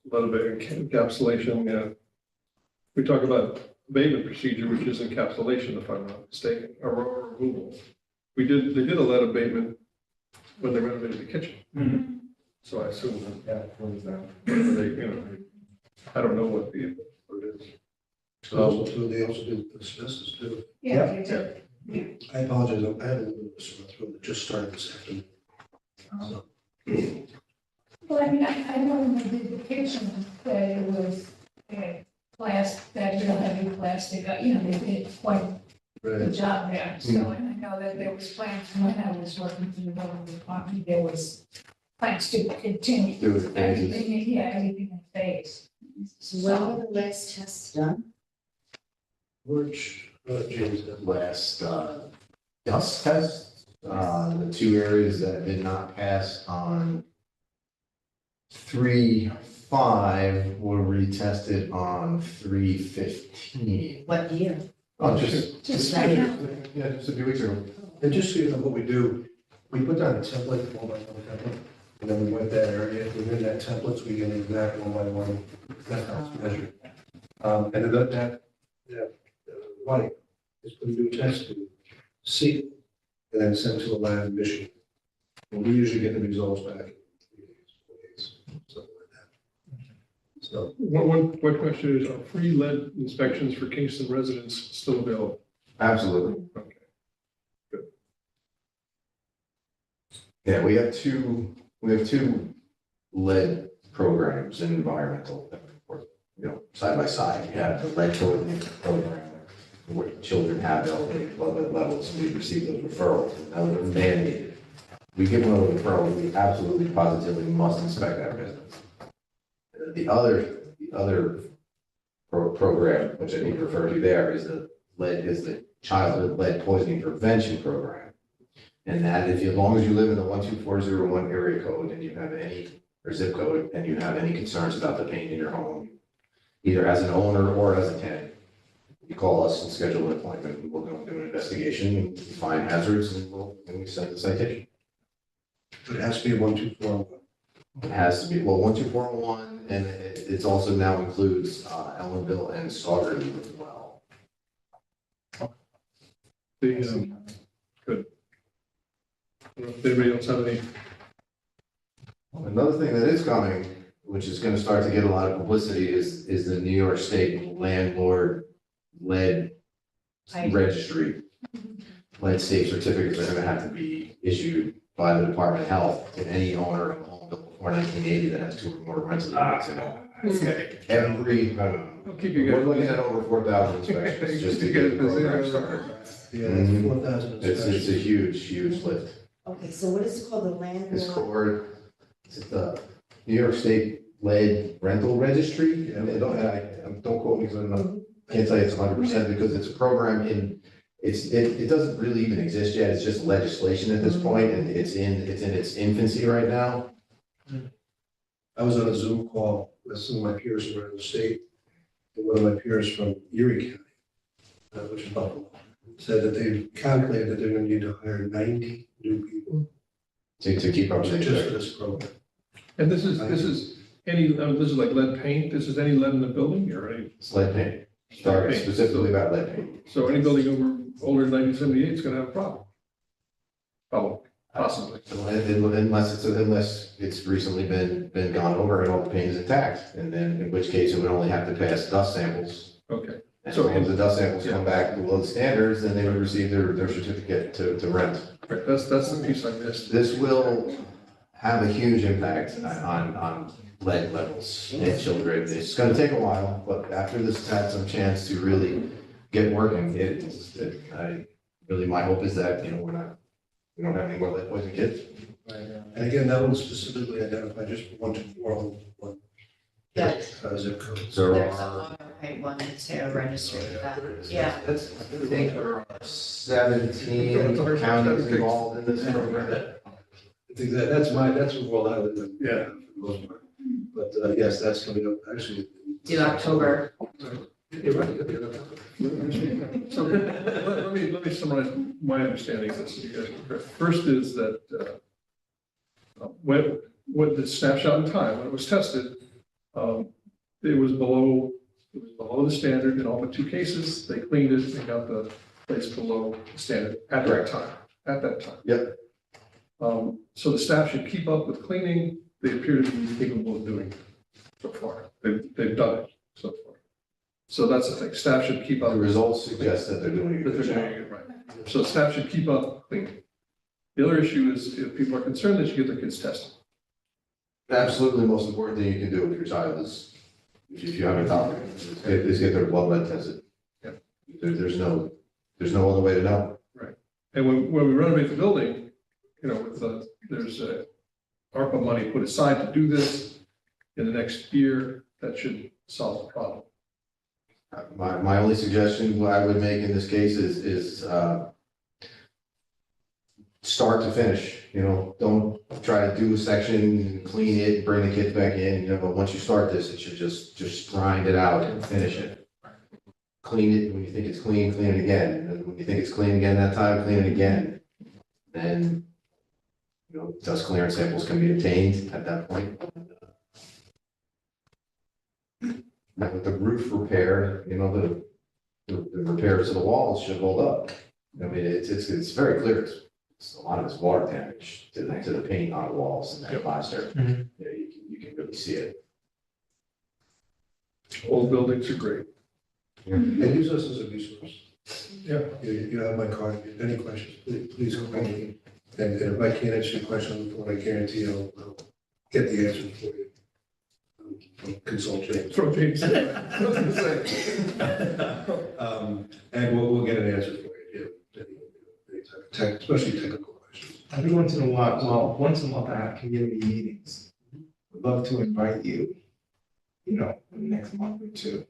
A lot of encapsulation, yeah. We talk about abatement procedure, which is encapsulation, if I'm not mistaken, or removal. They did a lead abatement when they renovated the kitchen. So I assume that, I don't know what it is. They also did asbestos too. Yeah, they did. I apologize, I had a little bit of sore throat that just started this afternoon. So, Well, I mean, I know when they did the kitchen, that it was plastic, that real heavy plastic, they did quite a good right. job there. So, and I know that there was plans when I was working for the building department, there was plans to continue. There was phases. Everything, everything in phase. So when were the last tests done? Which, James, Last dust test, the two areas that did not pass on 3/5 were retested on 3/15. What year? Oh, just right now. yeah, just a few weeks ago. and just so you know what we do, we put down a template, one by one template, and then we went that area, within that template, so we get an exact one by one, that's how it's measured. And then that white is going to do a test to see it, and then send to a lab in Michigan. And we usually get the results back in 3 days, 4 days, something like that. So, One question is, are free lead inspections for Kingston residents still available? Absolutely. Okay. Yeah, we have two lead programs in environmental, that work, side by side. We have the lead coordinating program, where children have elevated blood lead levels, and we receive those referrals, and those are mandated. We give them a referral, we absolutely positively must inspect that residence. The other program, which I need to refer to there, is the childhood lead poisoning prevention program. And that if, as long as you live in the 12401 area code and you have or zip code, and you have any concerns about the paint in your home, either as an owner or as a tenant, you call us and schedule an appointment, and we'll go and do an investigation, and find hazards, and we send the citation. But it has to be 12401. It has to be, well, 12401, and it's also now includes Ellenville and Saugerty as well. Good. I don't know if anybody else have any? Another thing that is coming, which is gonna start to get a lot of publicity, is the New York State landlord lead registry. Lead safe certificates are gonna have to be issued by the Department of Health to any owner of a home built before 1980 that has 2 or more rental units in it. Every, I'll keep you we're guys. looking at over 4,000 inspections just to get the program started. Yeah, Mhm. 4,000 It's a huge, huge lift. Okay, so what is it called, the It's landlord? called, it's the New York State Lead Rental Registry, and don't quote me, because I can't tell you it's 100% because it's a program it doesn't really even exist yet, it's just legislation at this point, and it's in its infancy right now. I was on a Zoom call with some of my peers from around the state, and one of my peers from Erie County, which is Buffalo, said that they've calculated that they're gonna need to hire 90 new people To keep up with just for it. this program. And this is any, this is like lead paint, this is any lead in the building or any, It's lead paint, started specifically about lead paint. so any building older than 1978 is gonna have a problem. Probably, possibly. Unless it's recently been gone over and all the paint is intact, and then in which case it would only have to pass dust samples. Okay, And as So- long as the dust samples come back below the standards, then they would receive their certificate to rent. right, that's the piece I missed. This will have a huge impact on lead levels in children. It's gonna take a while, but after this has had some chance to really get working, my hope is that, we don't have any more lead poison kids. And again, that was specifically identified just for 12401 Yeah, zip code. There there's a are, Monterey one to register for that, yeah. I think there are 17 counties involved in this program. I think that's the world I live in. Yeah. For the most part. But yes, that's coming up actually. Due October. You're right. So let me summarize my understanding of this. You guys are correct. First is that when the snapshot in time, when it was tested, it was below the standard in all but 2 cases. They cleaned it and got the place below the standard at that time. Yep. So the staff should keep up with cleaning. They appear to be capable of doing it so far. They've done it so far. So that's the thing. Staff should keep up. The results suggest that they're doing a That good they're job. doing it right. So staff should keep up cleaning. The other issue is if people are concerned, they should get their kids tested. Absolutely, the most important thing you can do with your child is, if you have a toddler, is get their blood lead tested. Yep. There's no other way to know. And when we renovate the building, there's a ARPA money put aside to do this in the next year, that should solve the problem. My only suggestion, what I would make in this case is start to finish, don't try to do a section, clean it, bring the kids back in, but once you start this, it should just grind it out and finish it. Clean it when you think it's clean it again, and when you think it's clean again that time, clean it again. Then, dust clearance samples can be obtained at that point. Now, with the roof repair, the repairs to the walls should hold up. I mean, it's very clear, a lot of it's water damage to the paint on the walls and that plaster. Mhm. You can really see it. Old buildings are great. And use us as a resource. Yeah. You have my card. If you have any questions, please call me. And if I can't answer your question on the phone, I guarantee I'll get the answer for you. Consult James. Throw James. in there. And we'll get an answer for you, any type of especially technical questions. Every once in a while, once a month I have community meetings. Would love to invite you, in the next month or 2,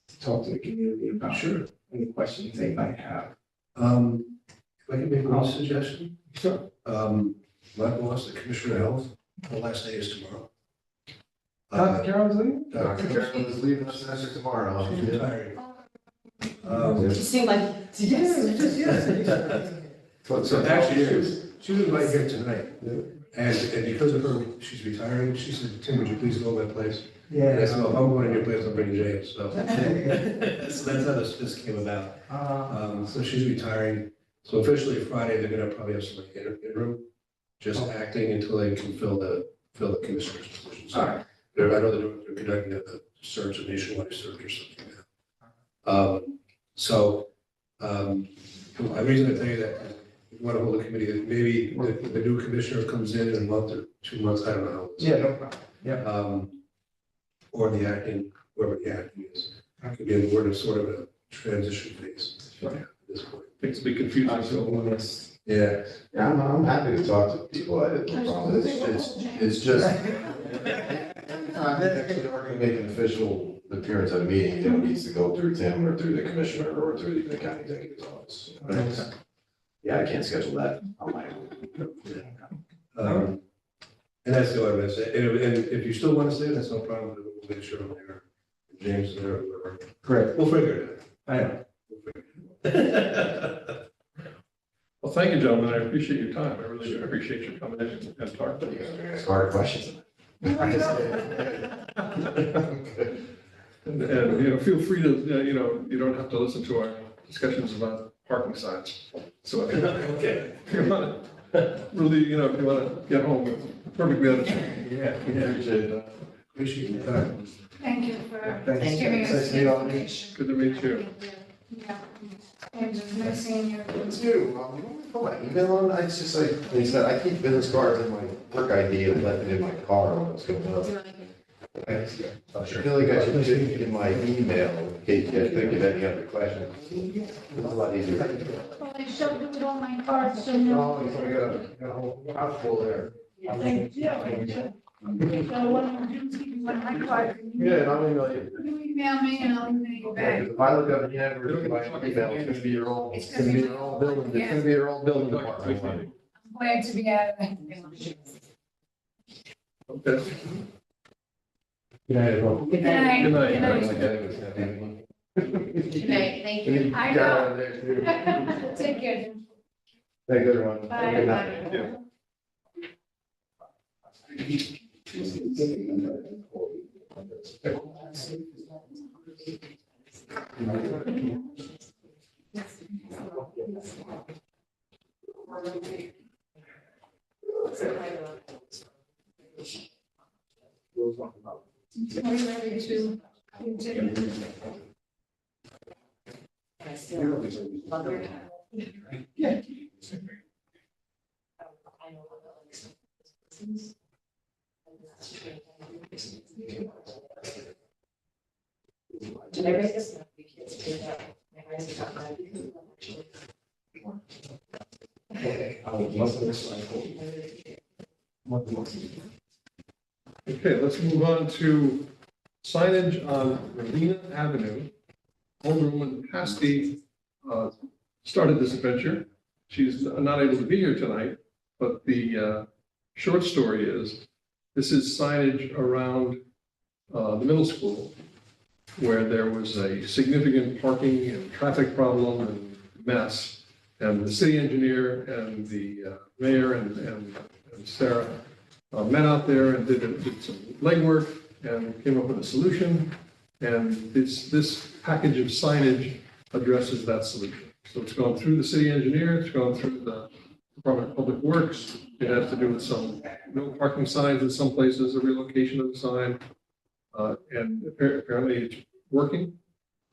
to talk to the community about any questions they might have. If I can make one suggestion, Sure. my boss, the Commissioner of Health, her last day is tomorrow. Carol's leaving? Dr. Carroll is leaving us after tomorrow. She's retiring. You seem like, yes. So actually, she was right here tonight, And because of her, she's retiring, she said, Tim, would you please go to my place? And I Yeah. said, well, if I'm going to your place, I'm bringing James, so. So that's how this came about. So she's retiring, so officially Friday, they're gonna probably have some like interim, just acting until they can fill the commissioner's position. So Alright. I know they're conducting a search, a nationwide search or something now. The reason I tell you that, is you want to hold a committee, that maybe the new commissioner comes in a month or 2 months, I don't know. Yeah, no problem. Or the acting, whoever the acting is, could be in the word of sort of a transition phase at this point. Things be confusing, so. Absolutely. Yeah. Yeah, I'm happy to talk to people, I have no problem, it's just. Actually, we're gonna make an official appearance at a meeting, it needs to go through Tim or through the commissioner or through the county executive's office. But yeah, I can't schedule that on my own. And that's the only way I say, and if you still want to stay, that's no problem, we'll make sure I'm there, James is there, or whatever. Great. We'll figure it I know. out. We'll figure it out. Well, thank you, gentlemen. I appreciate your time. I really appreciate you coming in and talking to You us. guys are gonna ask harder questions. And, you know, feel free to, you know, you don't have to listen to our discussions about parking signs. So, Okay. if you want to, really, you know, if you want to get home, it's perfectly understandable. Yeah, appreciate it. Appreciate your time. Thank you for Thanks. giving us Nice to the meet all of you. information. Good to meet you. Yeah. And just nice seeing you. It's you, you want me to put my email on, it's just like I said, I keep business cards in my work ID and left it in my car when I was going up. I feel like I should put it in my email in case you guys think of any other questions. It's a lot easier. Well, I shoved it with all my cards, so Oh, no. so we got a whole house full there. Thank you. So what I'm gonna do is give you one of my cards. Yeah, and I'll email you. You email me and I'll email you Yeah, back. 'cause if I look up the average in my email, it's gonna be your own, it's gonna be your own building, it's gonna be your own building department. I'm glad to be out of it. Okay. Good night, everyone. Good night. Good night. Good night. Good night, thank you. I know. Take care. Thanks, everyone. Bye. Good night. Yeah. Are you ready to continue? Okay, let's move on to signage on Medina Avenue. Alderwoman Paskey started this adventure. She's not able to be here tonight, but the short story is, this is signage around the middle school where there was a significant parking and traffic problem and mess. And the city engineer and the mayor and Sarah met out there and did some legwork and came up with a solution. And this package of signage addresses that solution. So it's gone through the city engineer, it's gone through the Department of Public Works. It has to do with some no parking signs in some places, a relocation of the sign. And apparently it's working.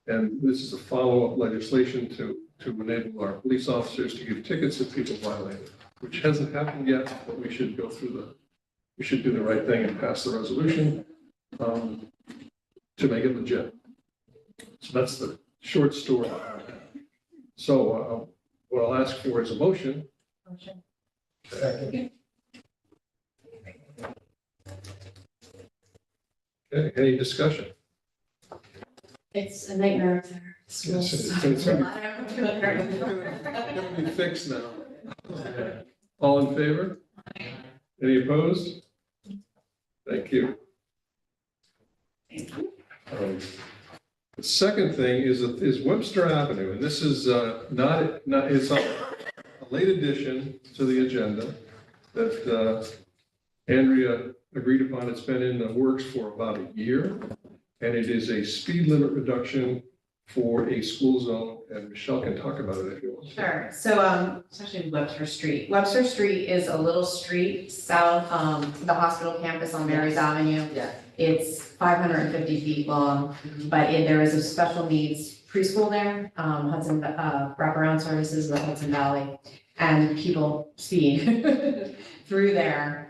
And this is a follow-up legislation to enable our police officers to give tickets if people violate it, which hasn't happened yet, but we should go through we should do the right thing and pass the resolution to make it legit. So that's the short story. So what I'll ask for is a motion. Second. Okay, any discussion? It's a nightmare with our schools. It's gonna be fixed now. All in favor? Any opposed? Thank you. The second thing is Webster Avenue, and this is it's a late addition to the agenda that Andrea agreed upon. It's been in the works for about a year. And it is a speed limit reduction for a school zone, and Michelle can talk about it if you want. Sure, so, it's actually Webster Street. Webster Street is a little street south, the hospital campus on Mary's Avenue. Yeah. It's 550 feet long, but there is a special needs preschool there, Hudson, wraparound services, the Hudson Valley. And people speed through there,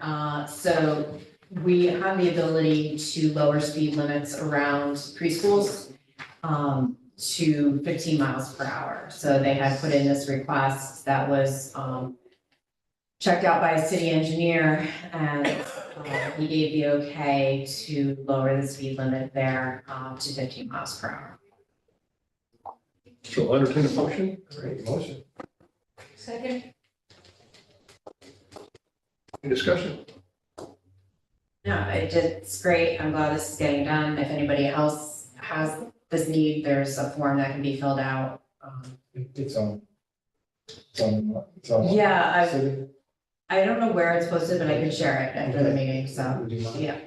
so we have the ability to lower speed limits around preschools, to 15 miles per hour. So they had put in this request that was checked out by a city engineer, and he gave the okay to lower the speed limit there to 15 miles per hour. So I'll entertain a motion. Great motion. Second, Any discussion? No, it's great. I'm glad this is getting done. If anybody else has this need, there's a form that can be filled out. It's on. Yeah, City? I don't know where it's posted, but I can share it after the meeting, so, Would you mind? yeah.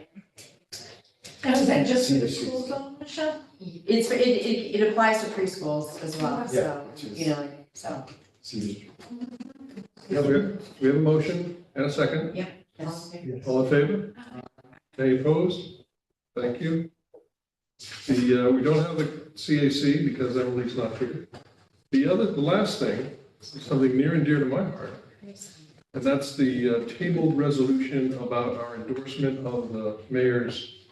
and is that just for the See the school sheets. zone, Michelle? It applies to preschools as well, so, you know, so. See Yeah, we have a motion and a second. the- All in favor? Any opposed? Thank you. We don't have the CAC because Emily's not here. The last thing is something near and dear to my heart, and that's the tabled resolution about our endorsement of the mayor's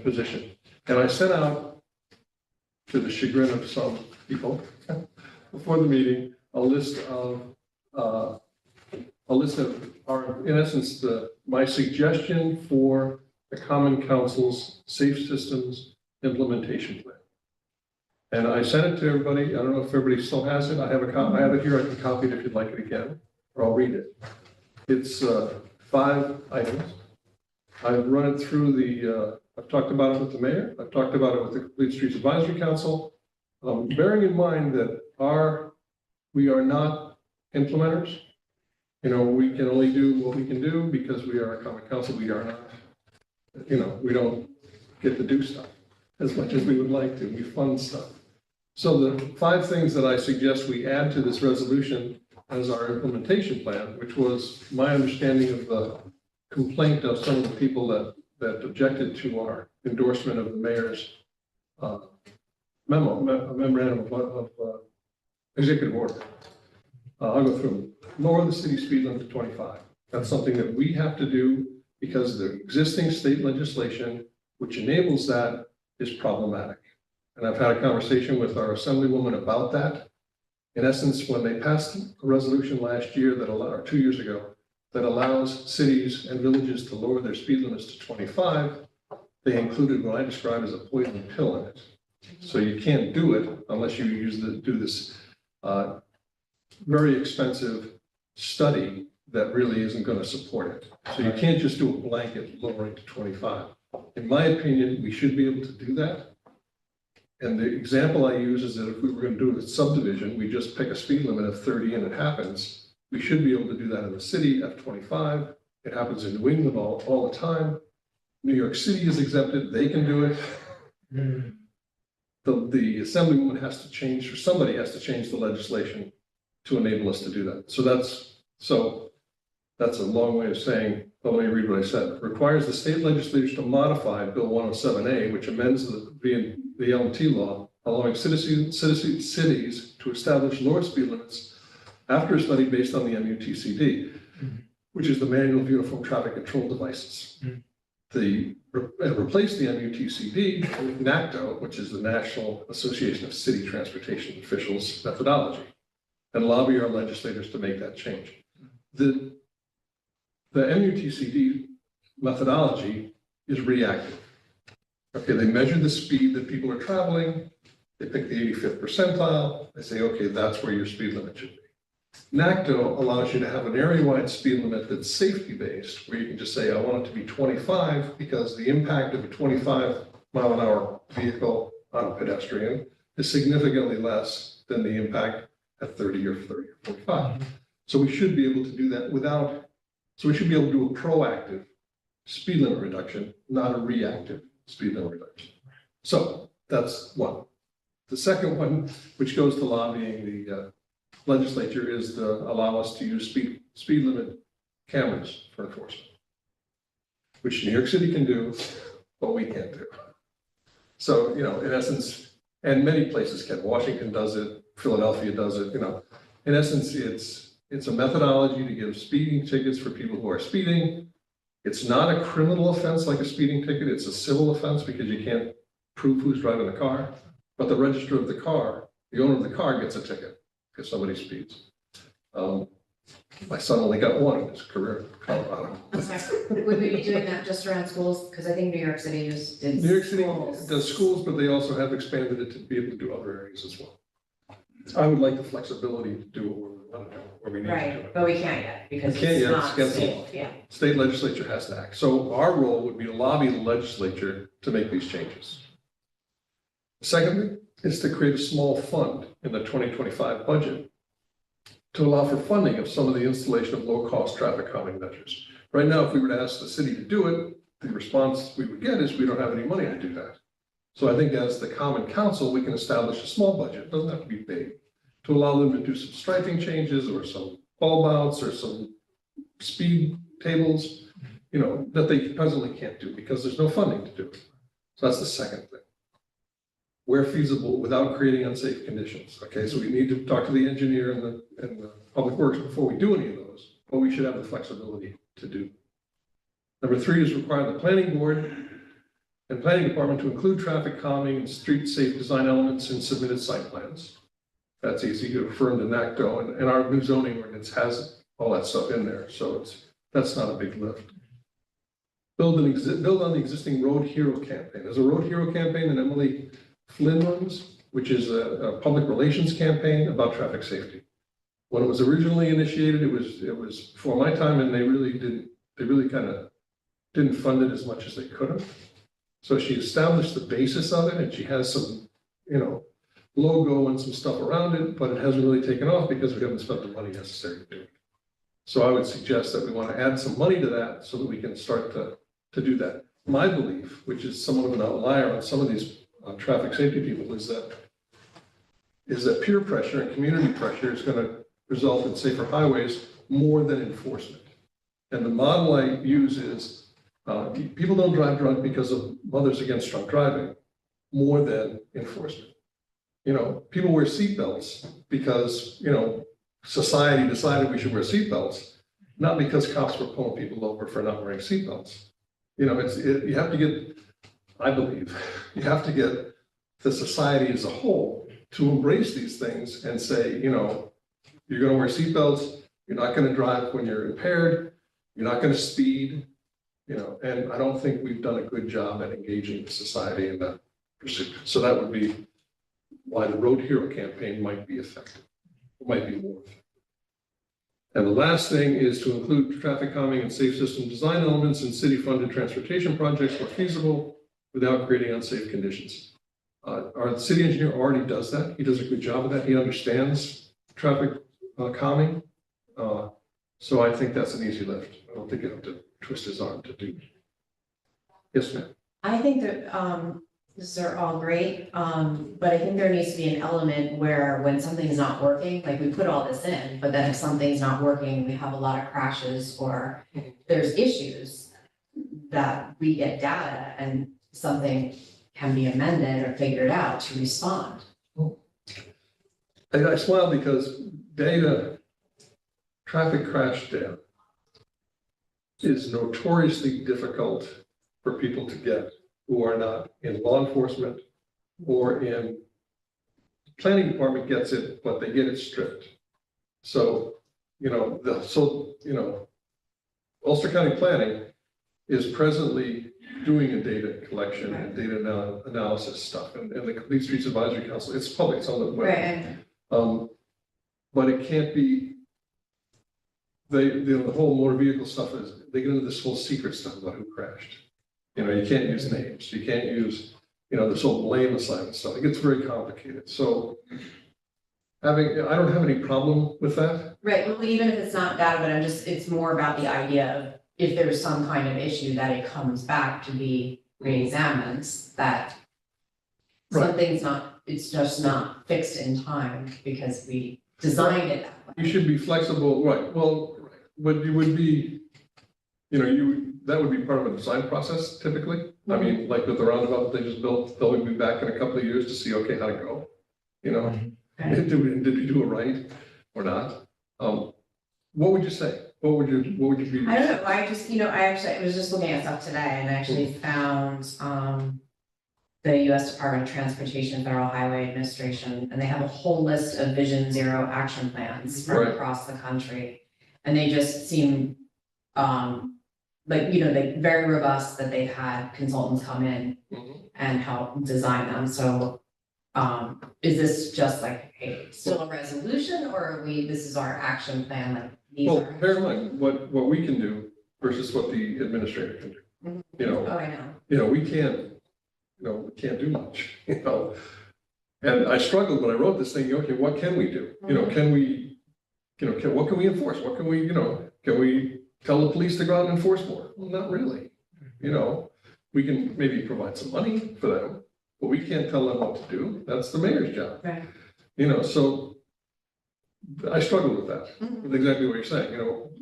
position. And I sent out, to the chagrin of some people, before the meeting, a list of our, in essence, my suggestion for the Common Council's Safe Systems Implementation Plan. And I sent it to everybody. I don't know if everybody still has it. I have it here. I can copy it if you'd like it again, or I'll read it. It's 5 items. I've run it through I've talked about it with the mayor. I've talked about it with the Complete Streets Advisory Council. Bearing in mind that we are not implementers. You know, we can only do what we can do because we are a common council. We are not, we don't get to do stuff as much as we would like to. We fund stuff. So the 5 things that I suggest we add to this resolution as our implementation plan, which was my understanding of the complaint of some of the people that objected to our endorsement of the mayor's memorandum of executive order. I'll go through them. Lower the city speed limit to 25. That's something that we have to do because the existing state legislation, which enables that, is problematic. And I've had a conversation with our assemblywoman about that. In essence, when they passed a resolution last year or 2 years ago, that allows cities and villages to lower their speed limits to 25, they included what I describe as a poison pill in it. So you can't do it unless you do this very expensive study that really isn't going to support it. So you can't just do a blanket lowering to 25. In my opinion, we should be able to do that. And the example I use is that if we were going to do a subdivision, we just pick a speed limit of 30 and it happens. We should be able to do that in the city at 25. It happens in New England all the time. New York City is exempted. They can do it. The assemblywoman has to change, or somebody has to change the legislation to enable us to do that. So that's a long way of saying, let me read what I said. Requires the state legislatures to modify Bill 107A, which amends the LMT law, allowing cities to establish lower speed limits after a study based on the MUTCD, which is the Manual of Uniform Traffic Control Devices. Replace the MUTCD with NACTO, which is the National Association of City Transportation Officials methodology, and lobby our legislators to make that change. The MUTCD methodology is reactive. Okay, they measure the speed that people are traveling, they pick the 85th percentile, they say, okay, that's where your speed limit should be. NACTO allows you to have an area-wide speed limit that's safety-based, where you can just say, I want it to be 25 because the impact of a 25-mile-an-hour vehicle on a pedestrian is significantly less than the impact at 30 or 45. So we should be able to do that without So we should be able to do a proactive speed limit reduction, not a reactive speed limit reduction. So that's one. The second one, which goes to lobbying the legislature, is to allow us to use speed limit cameras for enforcement, which New York City can do, but we can't do. So, you know, in essence, and many places can. Washington does it, Philadelphia does it, you know. In essence, it's a methodology to give speeding tickets for people who are speeding. It's not a criminal offense like a speeding ticket, it's a civil offense because you can't prove who's driving the car. But the registrar of the car, the owner of the car gets a ticket if somebody speeds. My son only got one in his career in Colorado. I'm sorry, would we be doing that just around schools? Because I think New York City just did. New York City schools. does schools, but they also have expanded it to be able to do other areas as well. I would like the flexibility to do it where we want to do it, where we need to do Right, it. but we can't yet because We can't it's yet, it's not against the safe, law. yeah. State legislature has to act. So our role would be to lobby the legislature to make these changes. Secondly, is to create a small fund in the 2025 budget to allow for funding of some of the installation of low-cost traffic calming measures. Right now, if we were to ask the city to do it, the response we would get is we don't have any money to do that. So I think as the common council, we can establish a small budget, it doesn't have to be big, to allow them to do some striping changes or some bulb outs or some speed tables, you know, that they presently can't do because there's no funding to do it. So that's the second thing. Where feasible, without creating unsafe conditions. Okay, so we need to talk to the engineer and the public works before we do any of those, but we should have the flexibility to do. Number three is require the planning board and planning department to include traffic calming and street safe design elements in submitted site plans. That's easy to affirm to NACDO, and our new zoning ordinance has all that stuff in there, so that's not a big lift. Build on the existing Road Hero campaign. There's a Road Hero campaign that Emily Flynn runs, which is a public relations campaign about traffic safety. When it was originally initiated, it was before my time, and they really kind of didn't fund it as much as they could have. So she established the basis of it, and she has some, you know, logo and some stuff around it, but it hasn't really taken off because we haven't spent the money necessary to do it. So I would suggest that we want to add some money to that so that we can start to do that. My belief, which is somewhat of an outlier on some of these traffic safety people, is that peer pressure and community pressure is going to result in safer highways more than enforcement. And the model I use is people don't drive drunk because of Mothers Against Drunk Driving more than enforcement. You know, people wear seatbelts because, you know, society decided we should wear seatbelts, not because cops were pulling people over for not wearing seatbelts. You know, you have to get, I believe, you have to get the society as a whole to embrace these things and say, you know, you're going to wear seatbelts, you're not going to drive when you're impaired, you're not going to speed, you know, and I don't think we've done a good job at engaging society in that pursuit. So that would be why the Road Hero campaign might be effective, might be more effective. And the last thing is to include traffic calming and safe system design elements in city-funded transportation projects where feasible without creating unsafe conditions. Our city engineer already does that. He does a good job of that. He understands traffic calming. So I think that's an easy lift. I don't think you have to twist his arm to do it. Yes, ma'am. I think that these are all great, but I think there needs to be an element where when something's not working, like we put all this in, but then if something's not working, we have a lot of crashes or there's issues that we get data and something can be amended or figured out to respond. I smile because data, traffic crash data, is notoriously difficult for people to get who are not in law enforcement or in planning department gets it, but they get it stripped. So, you know, Ulster County Planning is presently doing a data collection and data analysis stuff, and the Complete Streets Advisory Council, it's public, it's on the web. Right. But it can't be, the whole motor vehicle stuff is, they get into this whole secret stuff about who crashed. You know, you can't use names, you can't use, you know, this whole blame assignment stuff. It gets very complicated. So I don't have any problem with that. Right, well, even if it's not data, but it's more about the idea of if there's some kind of issue that it comes back to be re-examined, that Right. something's not, it's just not fixed in time because we designed it that You way. should be flexible, right, well, right, but you would be, that would be part of a design process typically. I mean, like with the roundabout that they just built, they'll be back in a couple of years to see, okay, how'd it go? Right. Did we do it right or not? What would you say? What would you be? I don't know, I was just looking at stuff today and I actually found, the US Department of Transportation, Federal Highway Administration, and they have a whole list of Vision Zero action plans from Right. across the country. And they just seem, like very robust, that they've had consultants come in Mhm. and help design them, so, is this just like still a resolution, or are this is our action plan, like these Well, are? bear in mind, what we can do versus what the administrator can do. Mhm. You know, Oh, I know. we can't do much, And I struggled when I wrote this thing, okay, what can we do? Can we, what can we enforce? What can we, can we tell the police to go out and enforce more? Well, not really. We can maybe provide some money for them, but we can't tell them what to do. That's the mayor's job. Right. So I struggle with that, Mhm. with exactly what you're saying,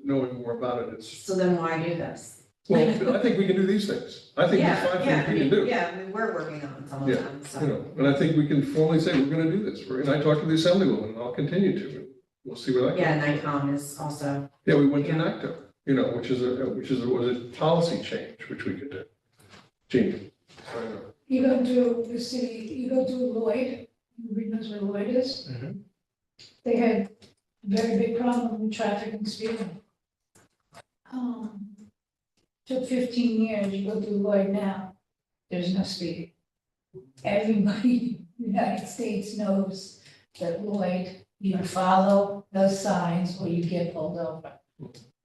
knowing more about it, it's, So then why do this? well, I think we can do these things. I think there's five things we can do. Yeah, I mean, we're working on some of Yeah, them, so. And I think we can formally say, we're gonna do this, and I talked to the assemblywoman, and I'll continue to, and we'll see where that goes. Yeah, NICOM is also, Yeah, we went to Yeah. NACTO, was a policy change, which we could do. Gene? You go to the city, you go to Lloyd, everybody knows where Lloyd is? Mhm. They had a very big problem with traffic and speeding. Took 15 years, you go through Lloyd now, there's no speeding. Everybody in the United States knows that Lloyd, you follow those signs or you get pulled over.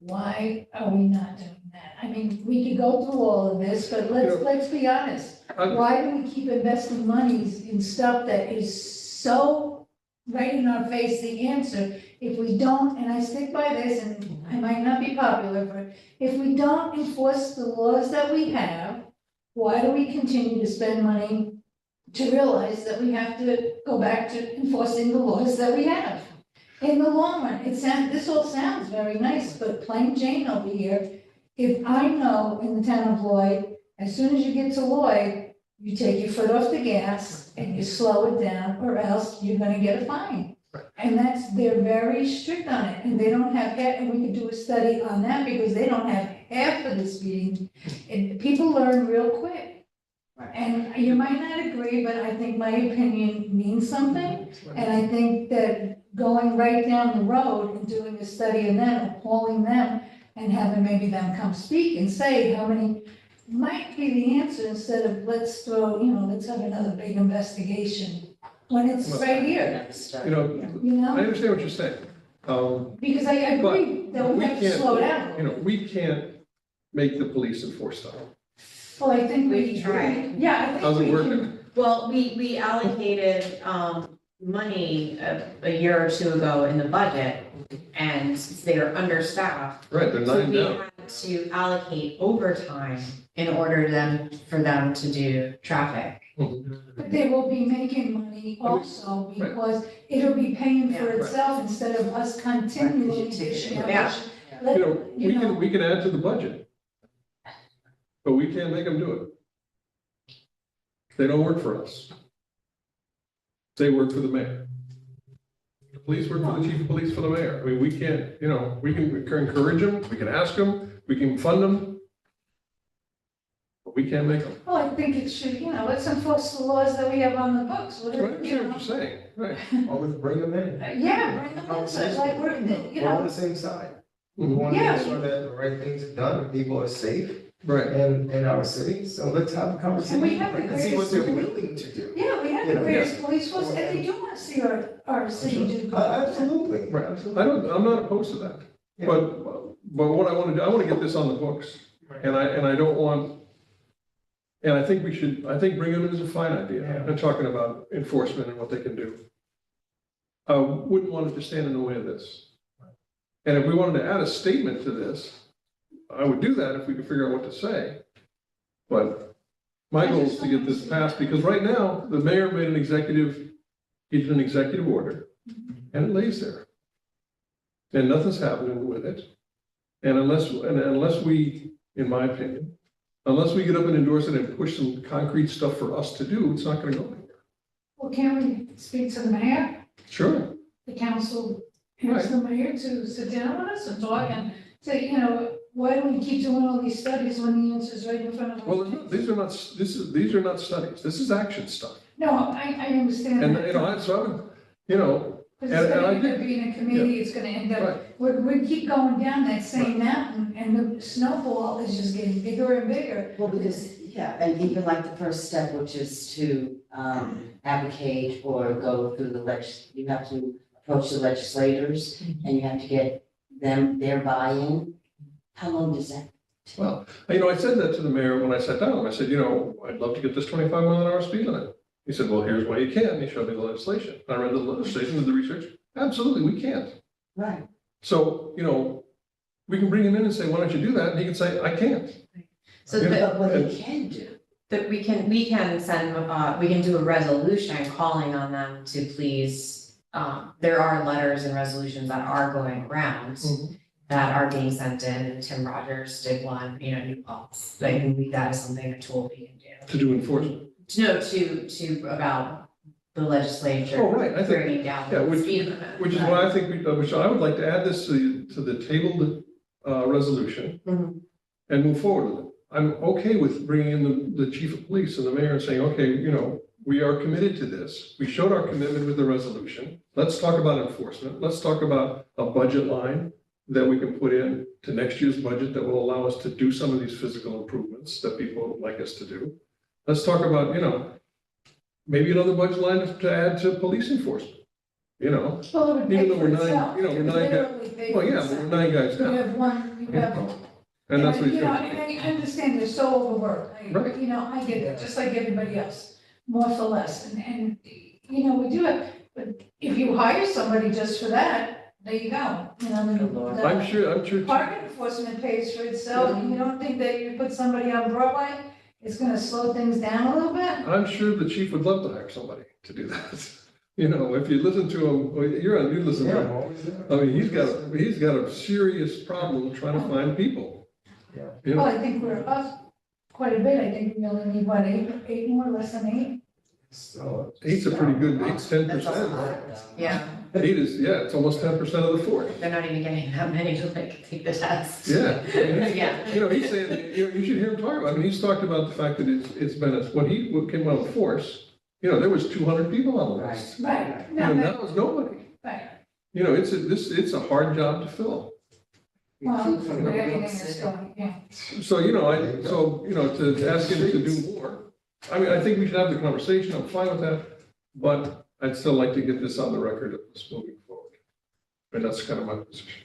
Why are we not doing that? I mean, we could go through all of this, but let's be honest. Why do we keep investing monies in stuff that is so right in our face, the answer? If we don't, and I stick by this, and I might not be popular, but if we don't enforce the laws that we have, why do we continue to spend money to realize that we have to go back to enforcing the laws that we have? In the long run, this all sounds very nice, but plain Jane over here, if I know in the town of Lloyd, as soon as you get to Lloyd, you take your foot off the gas and you slow it down, or else you're gonna get a fine. And they're very strict on it, and they don't have, and we could do a study on that, because they don't have half of the speeding. And people learn real quick. And you might not agree, but I think my opinion means something. And I think that going right down the road and doing a study of them, and calling them, and having maybe them come speak and say how many might be the answer, instead of let's have another big investigation when it's right here, You know, you know? I understand what you're saying. Because I agree that we have to slow down. We can't make the police enforce stuff. Well, I think We tried. Yeah, I think How's we it can. working? well, we allocated, money a year or two ago in the budget, and they're understaffed. Right, they're So 9 we down. had to allocate overtime in order for them to do traffic. But they will be making money also, Right. because it'll be paying for Yeah. itself instead of us continually dishing out. Yeah. We can add to the budget. But we can't make them do it. They don't work for us. They work for the mayor. The police work for the chief of police for the mayor. I mean, we can't, we can encourage them, we can ask them, we can fund them. But we can't make them. Well, I think it should, let's enforce the laws that we have on the books, I understand what you're saying, right? Always bring them in. Yeah, bring them in, so it's like we're, We're on the same side. We Mhm. want to Yeah. make sure that the right things are done and people are safe Right. in our city. So let's have a conversation And we have the and see what greatest- they're willing to do. yeah, we have You the know, greatest police force, and they do want to see our city do good. Absolutely. Right. Absolutely. I'm not opposed to that. Yeah. But what I want to do, I want to get this on the books. And I don't want, and I think I think bringing them in is a fine idea. Yeah. I'm talking about enforcement and what they can do. wouldn't want it to stand in the way of this. And if we wanted to add a statement to this, I would do that if we could figure out what to say. But my goal is to get this passed, because right now, the mayor made he did an executive order, and it lays there. And nothing's happening with it. And unless we, in my opinion, unless we get up and endorse it and push some concrete stuff for us to do, it's not gonna go anywhere. Well, can we speak to the mayor, Sure, the council, ask the mayor to sit down with us and talk and say, why do we keep doing all these studies when the answer's right in front of us? well, these are not studies, this is action stuff. No, I understand And, that. so I would, you know, Because it's and I gonna end up did- being a committee, it's gonna end up, right, we keep going down that same mountain and the snowball is just getting bigger and bigger. Well, because, yeah, and even like the first step, which is to advocate or go through you have to approach the legislators and you have to get their buy-in. How long does that? well, I said that to the mayor when I sat down, I said, I'd love to get this 25-mile-an-hour speed limit. He said, well, here's why you can't, and he showed me the legislation. I read the legislation, did the research, absolutely, we can't. Right. So, we can bring him in and say, why don't you do that, and he can say, I can't. So Yeah. the, But what they can do, that we can send, we can do a resolution calling on them to please, there are letters and resolutions that are going around Mhm. that are being sent in. Tim Rogers did one, New Paltz. Like, that is something, a tool we can do. To do enforcement. No, to, about the legislature. Oh, right, I think- bringing down yeah, the speed limit. Which is why I think, which I would like to add this to the tabled resolution Mhm. and move forward with it. I'm okay with bringing in the chief of police and the mayor and saying, okay, we are committed to this. We showed our commitment with the resolution. Let's talk about enforcement. Let's talk about a budget line that we can put in to next year's budget that will allow us to do some of these physical improvements that people would like us to do. Let's talk about, maybe another budget line to add to police enforcement, Well, it would pay Even though for we're nine- itself. you know, we're It would nine guys- literally pay for Well, yeah, but itself. we're 9 guys You down. have one, you have. And that's what he's And doing. I understand they're so overworked, Right. I get it, just like everybody else, more for less, and, we do it, but if you hire somebody just for that, there you go, the I'm sure. parking enforcement pays for itself, you don't think that you put somebody on Broadway, it's gonna slow things down a little bit? I'm sure the chief would love to hire somebody to do that. If you listen to him, well, you listen to him. I mean, he's got a serious problem trying to find people. Yeah. Well, I think we're up quite a bit, I think we only need, what, eight more, less than 8? So. 8's a pretty good, 8's 10%. that's a lot. Yeah, 8 is, it's almost 10% of the force. they're not even getting that many to take the test. Yeah. Yeah. He's saying, you should hear him talk about it. He's talked about the fact that it's been, when he came out of force, there was 200 people on the list. Right, Now no, that- it's nobody. right, It's a hard job to fill. well, Include from with New everything York that's City. going, yeah. So, to ask him to do more, I think we should have the conversation, I'm fine with that, but I'd still like to get this on the record of this moving forward. And that's kind of my position.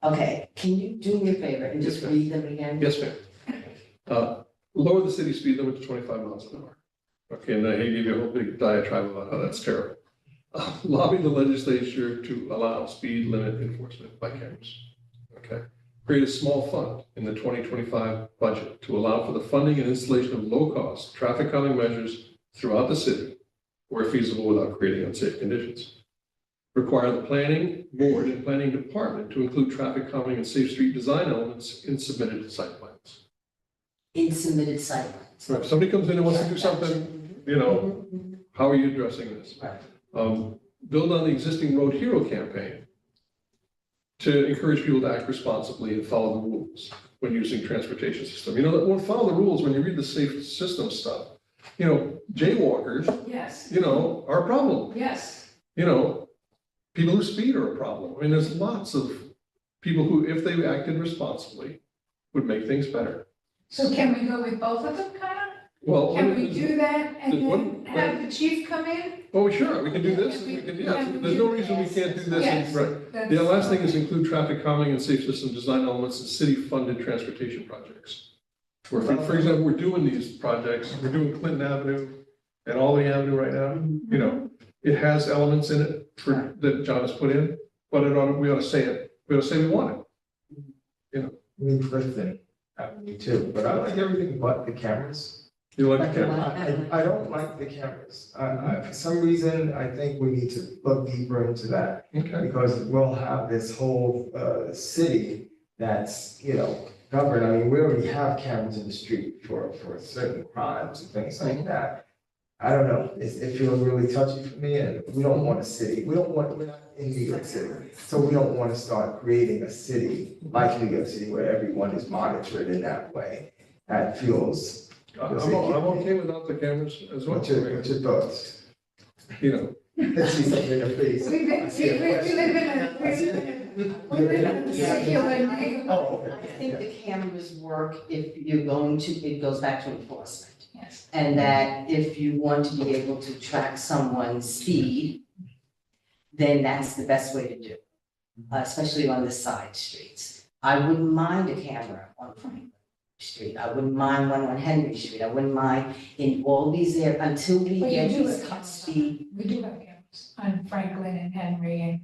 Okay, can you do me a favor and just Yes, ma'am. read them again? Yes, ma'am. Lower the city speed limit to 25 miles an hour. Okay, and I gave you a whole big diatribe about how that's terrible. Lobby the legislature to allow speed limit enforcement by cameras. Okay. Create a small fund in the 2025 budget to allow for the funding and installation of low-cost traffic calming measures throughout the city where feasible without creating unsafe conditions. Require the planning board and planning department to include traffic calming and safe street design elements in submitted site plans. In submitted site plans. So if somebody comes in and wants to do something, how are you addressing this? Right. Build on the existing Road Hero campaign to encourage people to act responsibly and follow the rules when using transportation system. Follow the rules when you read the safe system stuff. Jaywalkers, Yes, are a problem. yes, People who speed are a problem. There's lots of people who, if they acted responsibly, would make things better. so can we go with both of them, kind of? Well, Can we do that and there's one- then have the chief come in? oh, sure, we can do this. There's no reason we can't do this. Yes. Right. That's- The last thing is include traffic calming and safe system design elements in city-funded transportation projects. Where, for example, we're doing these projects, we're doing Clinton Avenue, and Albany Avenue right now, you know, it has elements in it for, that John has put in, but we ought to say it, we ought to say we want it. I mean, Clifton, me too, but I like everything but the cameras. You like Like the the camera? one- I don't like the cameras. For some reason, I think we need to look deeper into that. Okay, Because we'll have this whole city that's, you know, governed. I mean, we already have cameras in the street for certain crimes and things like that. I don't know, it feels really touchy for me, and we don't want a city, we're not in New York City. So we don't want to start creating a city like New York City where everyone is monitored in that way. That feels, I'm okay without the cameras as well, what's your thoughts? you know. I see something in your face. We live I see a question. we live in a secular neighborhood. Oh, I okay. think the cameras work if you're going to, it goes back to enforcement. Yes. And that if you want to be able to track someone's speed, then that's the best way to do it, especially on the side streets. I wouldn't mind a camera on Franklin Street. I wouldn't mind one on Henry Street. I wouldn't mind in all these areas until we But you get do these have cut cameras. speed. We do have cameras on Franklin and Henry and.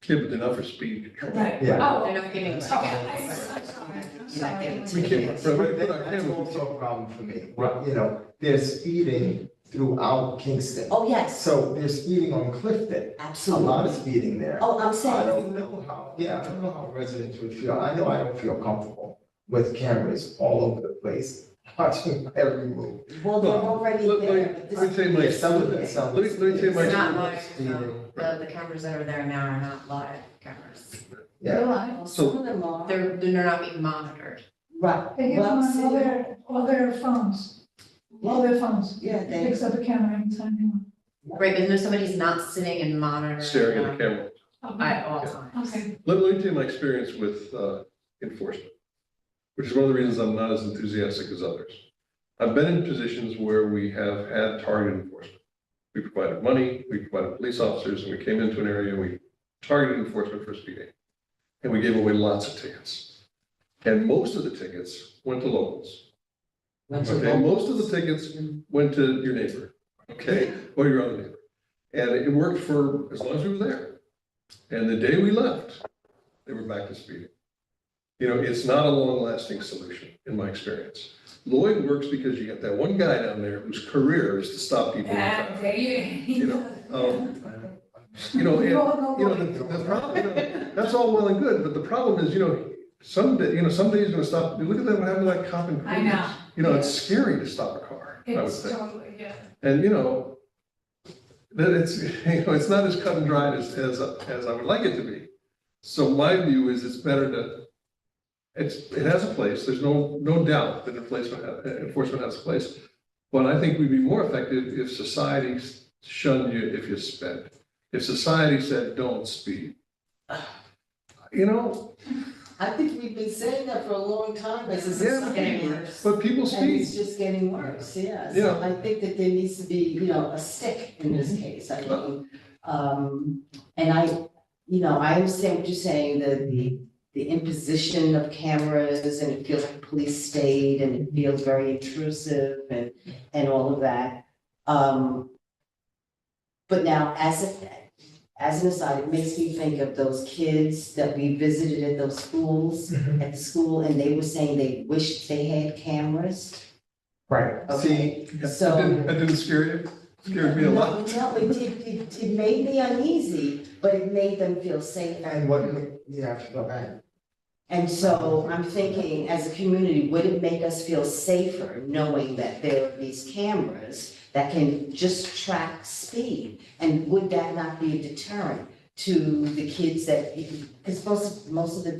Yeah, but they're not for speed control. Right. Yeah. Oh, They're not getting. okay, I'm sorry. You're not getting We to can't- it. Right, But but our that's cameras- also a problem for me. Well, you know, there's speeding throughout Kingston. Oh, yes, So there's speeding on Clifton, a absolutely. lot of speeding there. Oh, I'm I saying, don't know how, yeah, I don't know how residents would feel. I know I don't feel comfortable with cameras all over the place, watching every move. well, they're already Let me- there, but this let me tell you my- is. Some of them, some. Let me tell you my- It's not live, Speeding. no. The cameras that are there now are not live cameras. Yeah, Well, some of them are. They're not being monitored. Right, They get well, them on see, all their phones, all their phones. yeah, It they, Picks up a camera anytime they want. Right, but no, somebody's not sitting and monitoring. Staring at them the camera. At all times. Okay, Let me tell you my experience with enforcement, which is one of the reasons I'm not as enthusiastic as others. I've been in positions where we have had targeted enforcement. We provided money, we provided police officers, and we came into an area, and we targeted enforcement for speeding. And we gave away lots of tickets. And most of the tickets went to locals. went to Okay, most of locals. the tickets went to your neighbor, okay, or your other neighbor. And it worked for as long as we were there. And the day we left, they were back to speeding. You know, it's not a long-lasting solution, in my experience. Lloyd works because you got that one guy down there whose career is to stop people in and traffic. there You know, You know, We and, all know you know, what- the problem, you know, that's all well and good, but the problem is, you know, someday he's gonna stop, look at that, what happened to that cop in I Queens. know. You know, it's scary to stop a car, I would It's think. totally, yeah. And, you know, that it's, you know, it's not as cut and dried as I would like it to be. So my view is it's better to, it has a place, there's no doubt that enforcement has a place. But I think we'd be more effective if society shunned you if you sped. If society said, don't speed. You know, I think we've been saying that for a long time, as a Yeah, society. but people And speed. it's just getting worse, yeah. Yeah. So I think that there needs to be, you know, a stick in this case. I mean, and I understand what you're saying, the imposition of cameras and it feels like a police state and it feels very intrusive and all of that. But now, as an aside, it makes me think of those kids that we visited at those schools, at the school, and they were saying they wished they had cameras. right, see, Okay, so. That didn't scare you? Scared me a lot. No, it made me uneasy, but it made them feel safer. and what, yeah, go ahead. And so I'm thinking, as a community, would it make us feel safer knowing that there are these cameras that can just track speed? And would that not be a deterrent to the kids that, because most of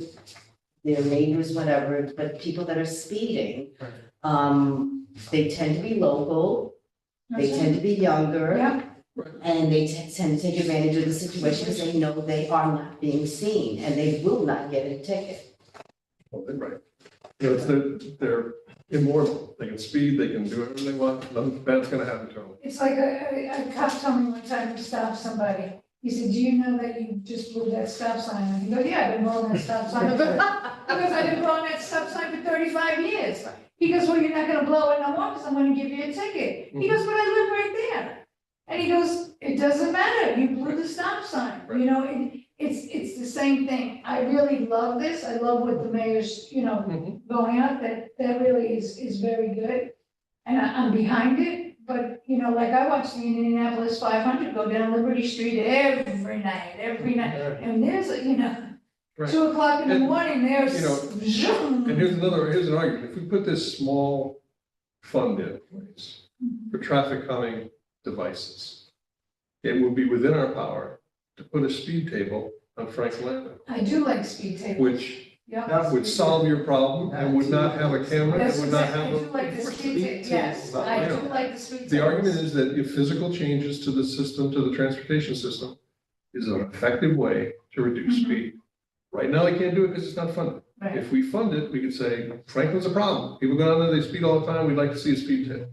their neighbors, whatever, but people that are speeding, they tend to be local, they tend to be younger. Yeah, And they tend to take advantage of the situation because they know they are not being seen and they will not get a ticket. Right. You know, they're immortal. They can speed, they can do whatever they want, nothing bad's gonna happen to them. it's like a cop told me one time to stop somebody. He said, do you know that you just blew that stop sign? And he goes, yeah, I've been blowing that stop sign. He goes, I've been blowing that stop sign for 35 years. He goes, well, you're not gonna blow it no more because I'm gonna give you a ticket. He goes, but I live right there. it doesn't matter, you blew the stop sign, Right. you know, it's the same thing. I really love this, I love what the mayor's, you know, Mhm. going out, that really is very good. And I'm behind it, but, you know, like I watch the Indianapolis 500 go down Liberty Street every night, and there's, you know, Right. 2 o'clock in the And, morning, there's. you know, zoom. And here's an argument, if we put this small fund in place for traffic calming devices, it would be within our power to put a speed table on Franklin Avenue, I do like speed tables, which yeah. would solve your problem and would not have a camera, That's and would not exactly, have I do like the enforcement. speed ta- yes, I Yeah. do like the speed tables. The argument is that if physical changes to the system, to the transportation system, is an effective way to reduce Mhm. speed. Right now, they can't do it because it's not funded. Right. If we fund it, we could say Franklin's a problem. People go down there, they speed all the time. We'd like to see a speed tip.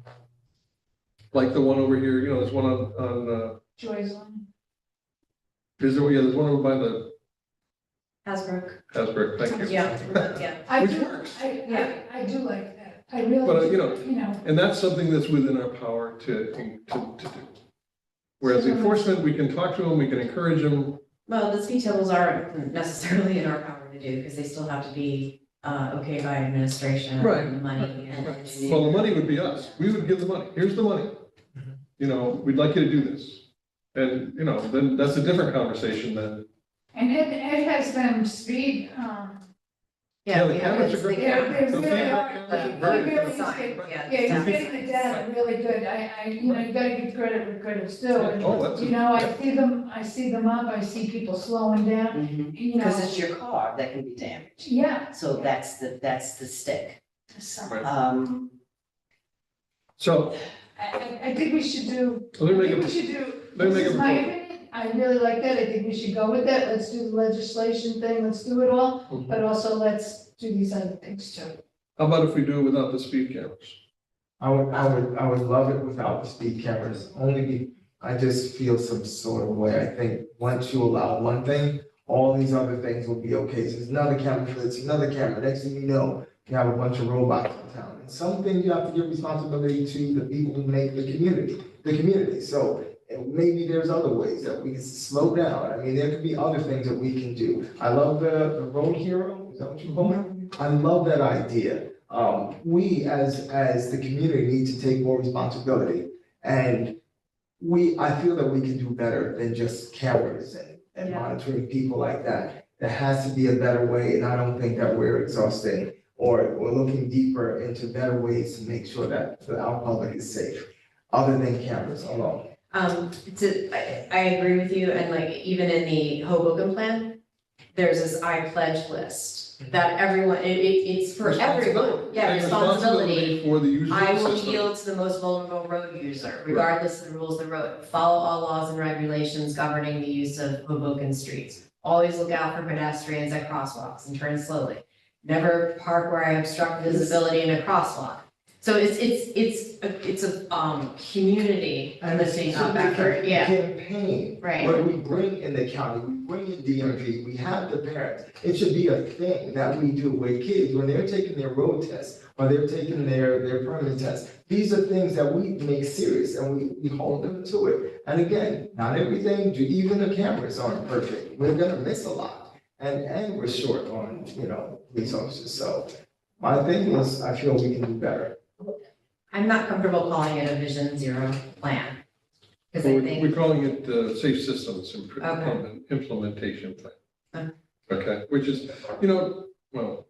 Like the one over here, you know, there's one on, Joy's Lane. there's one over by the Hasbrook, Hasbrook, thank you. yeah. I Which do, works. I do like that, I really But, do, you know, you know, And that's something that's within our power to do. Whereas enforcement, we can talk to them, we can encourage them. Well, the speed tables aren't necessarily in our power to do, because they still have to be, okay by administration Right. and the money and. Well, the money would be us. We would give the money. Here's the money. You know, we'd like you to do this. And, you know, then that's a different conversation than, and it has them speed, Yeah, the we cameras have- are great. yeah, they The really feedback are, cameras are he very really good. is Sign, good. yeah, Yeah, he's exactly. getting the data really good, you know, you gotta give credit where credit's due, and, Oh, that's, you know, I see them up, I see people slowing down, you know. Because it's your car that can be damaged, Yeah. so that's the stick. Right. So, I think we should do, let me I make think we a, should do, let me this make a is my proposal. opinion, I really like that, I think we should go with that, let's do the legislation thing, let's do it all, Mhm. but also let's do these other things too. How about if we do it without the speed cameras? I would love it without the speed cameras, I just feel some sort of way. I think once you allow one thing, all these other things will be okay. So there's another camera for this, another camera. Next thing you know, you have a bunch of robots in town. And some things you have to give responsibility to the people who make the community. So maybe there's other ways that we can slow down. I mean, there could be other things that we can do. I love the road hero, is that what you call it? I love that idea. We as the community need to take more responsibility. And I feel that we can do better than just cameras and Yeah. monitoring people like that. There has to be a better way, and I don't think that we're exhausting or looking deeper into better ways to make sure that our public is safe, other than cameras alone. I agree with you, and like, even in the Hoboken plan, there's this I pledge list that everyone, it's for everyone, yeah, Take responsibility. For the user I of the will system. yield to the most vulnerable road user, regardless of the rules of the road. Follow all laws and regulations governing the use of Hoboken streets. Always look out for pedestrians at crosswalks and turn slowly. Never park where I obstruct visibility in a crosswalk. So it's a community lifting up effort, yeah, Campaign. right. What we bring in the county, we bring in DMV, we have the parents. It should be a thing that we do with kids when they're taking their road tests or they're taking their permanent tests. These are things that we make serious and we hold them to it. And again, not everything, even the cameras aren't perfect. We're gonna miss a lot. And we're short on, resources. So my thing is, I feel we can do better. I'm not comfortable calling it a Vision Zero plan. Because I We're think, calling it Safe Systems Okay. Implementation Plan. Okay. Okay, which is, well,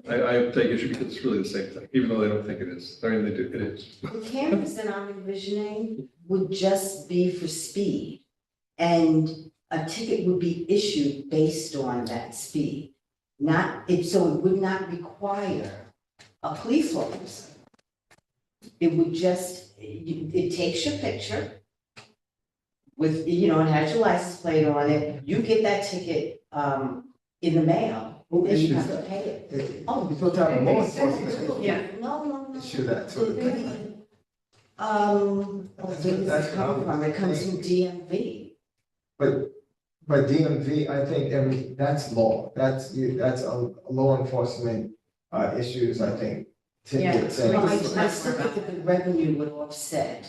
I take issue because it's really the same thing, even though they don't think it is. I mean, they do, it is. The cameras that I'm envisioning would just be for speed. And a ticket would be issued based on that speed. So it would not require a police officer. It would just, it takes your picture with, it has your license plate on it. You get that ticket in the mail, Who and you issues have to that? pay it. You're supposed to have law enforcement. Yeah. No. Issue that to the. Where does it come from? It comes from DMV. But DMV, I think, that's law, that's a law enforcement, issues, I think. Tickets Yeah. and. No, I still think that the revenue would offset,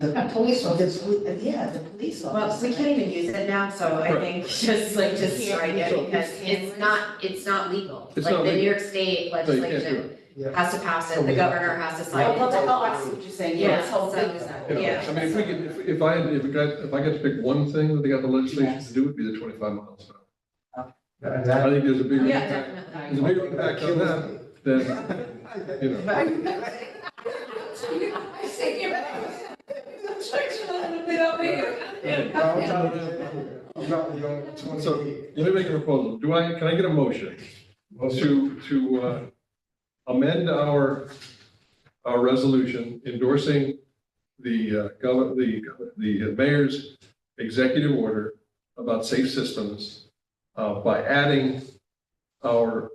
A police officer. Yeah, the police Well, officer. we can't even use it now, so I Right. think just strike it because it's not legal. It's Like not the New legal. York State No, you can't do legislation it. has to pass So it, the we- governor has to sign Oh, it. I see what you're saying, yeah, this whole thing is not. You know, Yeah. I mean, if we could, if I get to pick one thing that they got the legislation to do, it'd be the 25 miles an hour. And I that. think there's a bigger Yeah, impact, definitely. there's a bigger impact on that than, you know. I say you're. A little bit over here. I'm not going to So, 28. let me make a proposal. Can I get a motion to amend our resolution endorsing the mayor's executive order about safe systems by adding our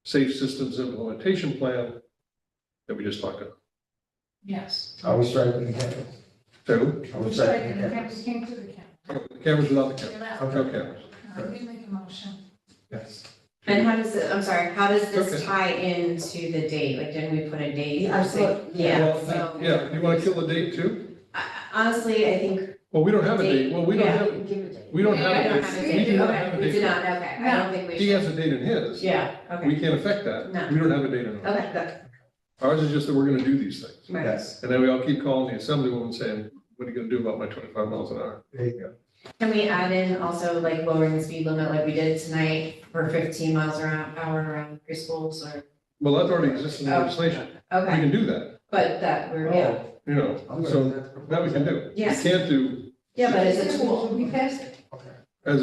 safe systems implementation plan that we just talked about. Yes. Are we striking the cameras? So, Are we striking the cameras? We came to the camera. the cameras without the cameras, Okay. no cameras. We make a motion. Yes. And how does it, I'm sorry, how does this Okay. tie into the date? Like, didn't we put a date? Yeah, I saw- Yeah, Well, so Yeah, you want to kill the date too? honestly, I think Well, we don't have a date. Well, we don't Yeah. have, Give it. we don't I have don't a have a date. We date. do not Okay, have a we do date. not, okay, I don't think we He should. has a date in his. Yeah, We okay, can't affect that. No. We don't have a date in ours. okay, Ours is just that we're gonna do these things. right. Yes, And then we all keep calling the assemblywoman saying, what are you gonna do about my 25 miles an hour? there you go. Can we add in also like lowering the speed limit like we did tonight for 15 miles an hour around preschools or? Well, that already exists in the Oh, legislation. We Okay, can do that, but that we're, yeah, you know, I'm so gonna- that we can do. We Yes. can't do yeah, but it's a tool. We passed it. Okay. as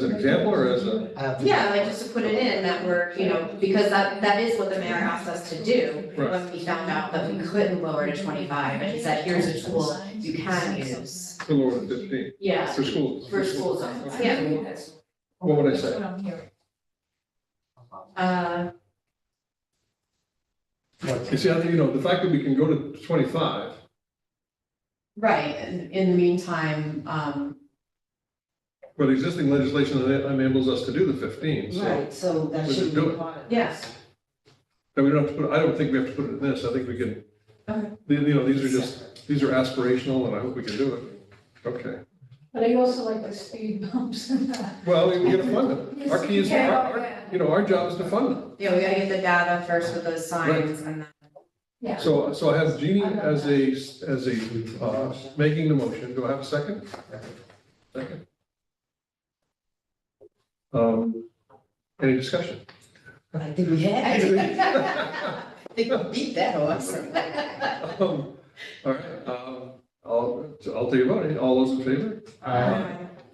an example or as a, I have to- Yeah, like just to put it in that we're, because that is what the mayor asked us to do. Right. When we found out that we couldn't lower to 25, and he said, here's a tool you can use. to lower to 15 Yeah, for schools? for school zones, Okay. yeah. What would I That's say? what I'm hearing. You see, I think, the fact that we can go to 25, Right, and in the meantime, but existing legislation enables us to do the 15, so. Right, so that We should just do be it. part of. yes, That we don't have to put, I don't think we have to put it in this, I think we can. Okay. These are aspirational, and I hope we can do it. Okay, But I also like the speed bumps and that. well, we gotta fund them. Our key is, our job is to fund them. yeah, we gotta get the data first with those signs and then. Yeah. So I have Jeannie as making the motion, do I have a second? Second. Any discussion? I think we had. I think we beat that horse. All right, I'll take a vote. All those in favor?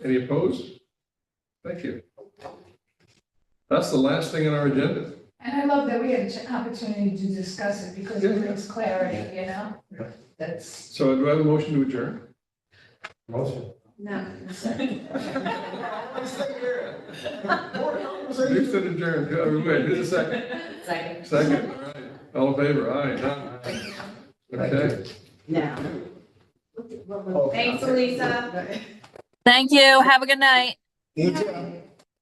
Any opposed? Thank you. That's the last thing on our agenda. And I love that we had an opportunity to discuss it because it brings clarity, That's. So do I have a motion to adjourn? Motion. No. You said adjourn. Wait, who's the second? Second. Second, all right. All in favor? Aye, done. Okay. Now. Thanks, Elisa. Thank you. Have a good night. You too.